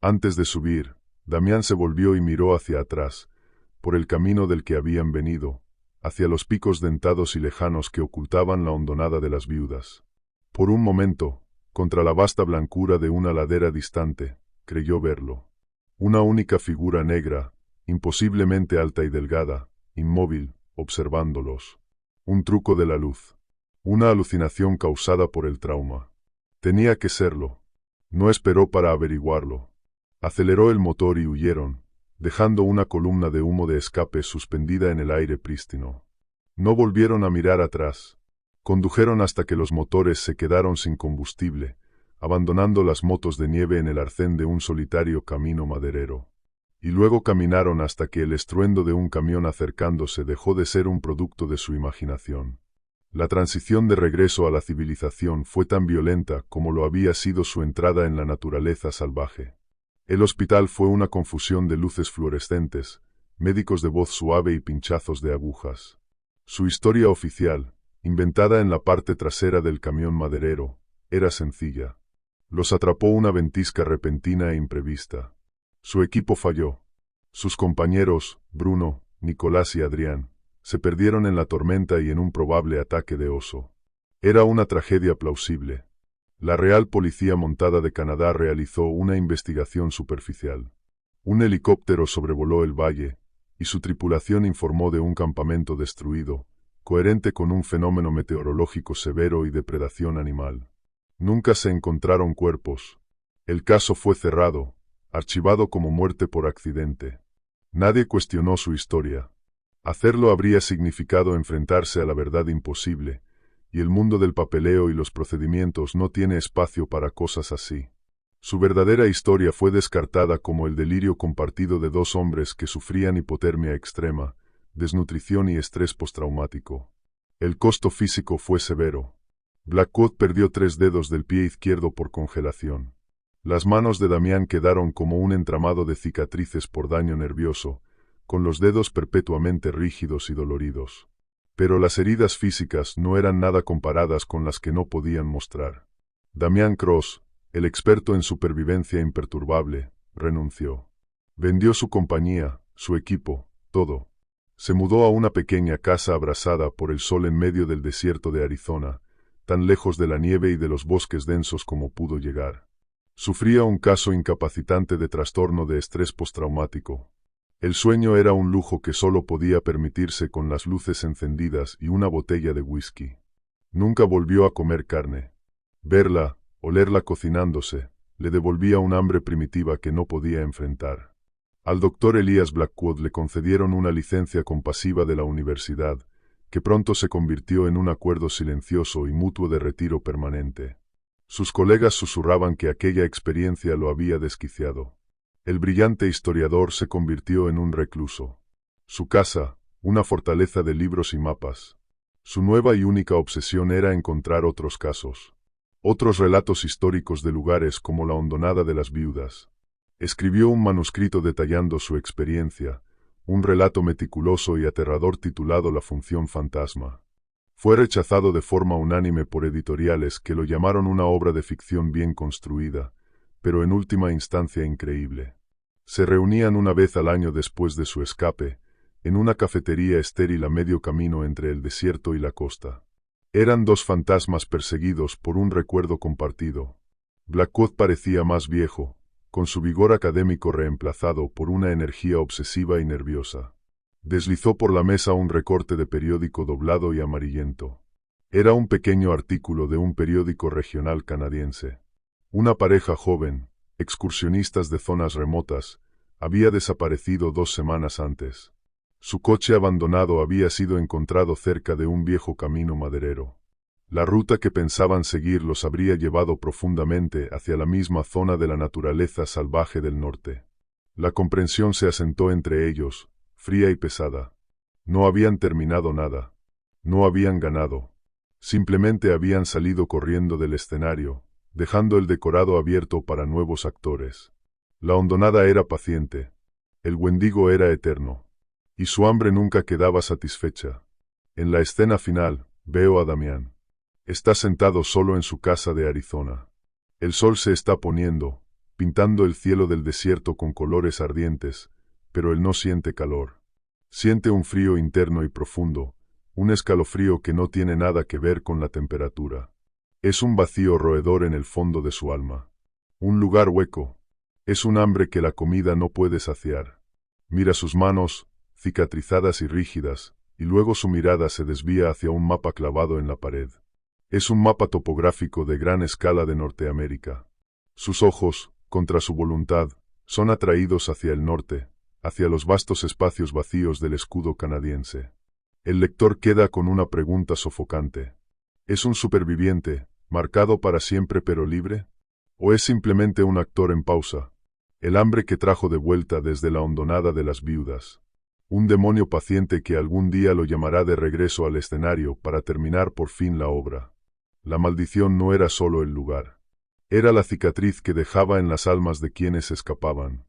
Antes de subir, Damián se volvió y miró hacia atrás, por el camino del que habían venido, hacia los picos dentados y lejanos que ocultaban la hondonada de las Viudas. Por un momento, contra la vasta blancura de una ladera distante, creyó verlo. Una única figura negra, imposiblemente alta y delgada, inmóvil, observándolos. Un truco de la luz. Una alucinación causada por el trauma. Tenía que serlo. No esperó para averiguarlo. Aceleró el motor y huyeron, dejando una columna de humo de escape suspendida en el aire prístino. No volvieron a mirar atrás. Condujeron hasta que los motores se quedaron sin combustible, abandonando las motos de nieve en el arcén de un solitario camino maderero. Y luego caminaron hasta que el estruendo de un camión acercándose dejó de ser un producto de su imaginación. La transición de regreso a la civilización fue tan violenta como lo había sido su entrada en la naturaleza salvaje. El hospital fue una confusión de luces fluorescentes, médicos de voz suave y pinchazos de agujas. Su historia oficial, inventada en la parte trasera del camión maderero, era sencilla. Los atrapó una ventisca repentina e imprevista. Su equipo falló. Sus compañeros, Bruno, Nicolás y Adrián, se perdieron en la tormenta y en un probable ataque de oso. Era una tragedia plausible. La Real Policía Montada de Canadá realizó una investigación superficial. Un helicóptero sobrevoló el valle, y su tripulación informó de un campamento destruido, coherente con un fenómeno meteorológico severo y depredación animal. Nunca se encontraron cuerpos. El caso fue cerrado, archivado como muerte por accidente. Nadie cuestionó su historia. Hacerlo habría significado enfrentarse a la verdad imposible, y el mundo del papeleo y los procedimientos no tiene espacio para cosas así. Su verdadera historia fue descartada como el delirio compartido de dos hombres que sufrían hipotermia extrema, desnutrición y estrés postraumático. El costo físico fue severo. Blackwood perdió 3 dedos del pie izquierdo por congelación. Las manos de Damián quedaron como un entramado de cicatrices por daño nervioso, con los dedos perpetuamente rígidos y doloridos. Pero las heridas físicas no eran nada comparadas con las que no podían mostrar. Damián Cross, el experto en supervivencia imperturbable, renunció. Vendió su compañía, su equipo, todo. Se mudó a una pequeña casa abrasada por el sol en medio del desierto de Arizona, tan lejos de la nieve y de los bosques densos como pudo llegar. Sufría un caso incapacitante de trastorno de estrés postraumático. El sueño era un lujo que solo podía permitirse con las luces encendidas y una botella de whisky. Nunca volvió a comer carne. Verla, olerla cocinándose, le devolvía un hambre primitiva que no podía enfrentar. Al doctor Elias Blackwood le concedieron una licencia compasiva de la universidad, que pronto se convirtió en un acuerdo silencioso y mutuo de retiro permanente. Sus colegas susurraban que aquella experiencia lo había desquiciado. El brillante historiador se convirtió en un recluso. Su casa, una fortaleza de libros y mapas. Su nueva y única obsesión era encontrar otros casos. Otros relatos históricos de lugares como la hondonada de las Viudas. Escribió un manuscrito detallando su experiencia, un relato meticuloso y aterrador titulado La función fantasma. Fue rechazado de forma unánime por editoriales que lo llamaron una obra de ficción bien construida, pero en última instancia increíble. Se reunían una vez al año después de su escape, en una cafetería estéril a medio camino entre el desierto y la costa. Eran dos fantasmas perseguidos por un recuerdo compartido. Blackwood parecía más viejo, con su vigor académico reemplazado por una energía obsesiva y nerviosa. Deslizó por la mesa un recorte de periódico doblado y amarillento. Era un pequeño artículo de un periódico regional canadiense. Una pareja joven, excursionistas de zonas remotas, había desaparecido 2 semanas antes. Su coche abandonado había sido encontrado cerca de un viejo camino maderero. La ruta que pensaban seguir los habría llevado profundamente hacia la misma zona de la naturaleza salvaje del norte. La comprensión se asentó entre ellos, fría y pesada. No habían terminado nada. No habían ganado. Simplemente habían salido corriendo del escenario, dejando el decorado abierto para nuevos actores. La hondonada era paciente. El Wendigo era eterno. Y su hambre nunca quedaba satisfecha. En la escena final, veo a Damián. Está sentado solo en su casa de Arizona. El sol se está poniendo, pintando el cielo del desierto con colores ardientes, pero él no siente calor. Siente un frío interno y profundo, un escalofrío que no tiene nada que ver con la temperatura. Es un vacío roedor en el fondo de su alma. Un lugar hueco. Es un hambre que la comida no puede saciar. Mira sus manos, cicatrizadas y rígidas, y luego su mirada se desvía hacia un mapa clavado en la pared. Es un mapa topográfico de gran escala de Norteamérica. Sus ojos, contra su voluntad, son atraídos hacia el norte, hacia los vastos espacios vacíos del escudo canadiense. El lector queda con una pregunta sofocante. ¿Es un superviviente, marcado para siempre pero libre? ¿O es simplemente un actor en pausa? El hambre que trajo de vuelta desde la hondonada de las viudas. Un demonio paciente que algún día lo llamará de regreso al escenario para terminar por fin la obra. La maldición no era solo el lugar. Era la cicatriz que dejaba en las almas de quienes escapaban.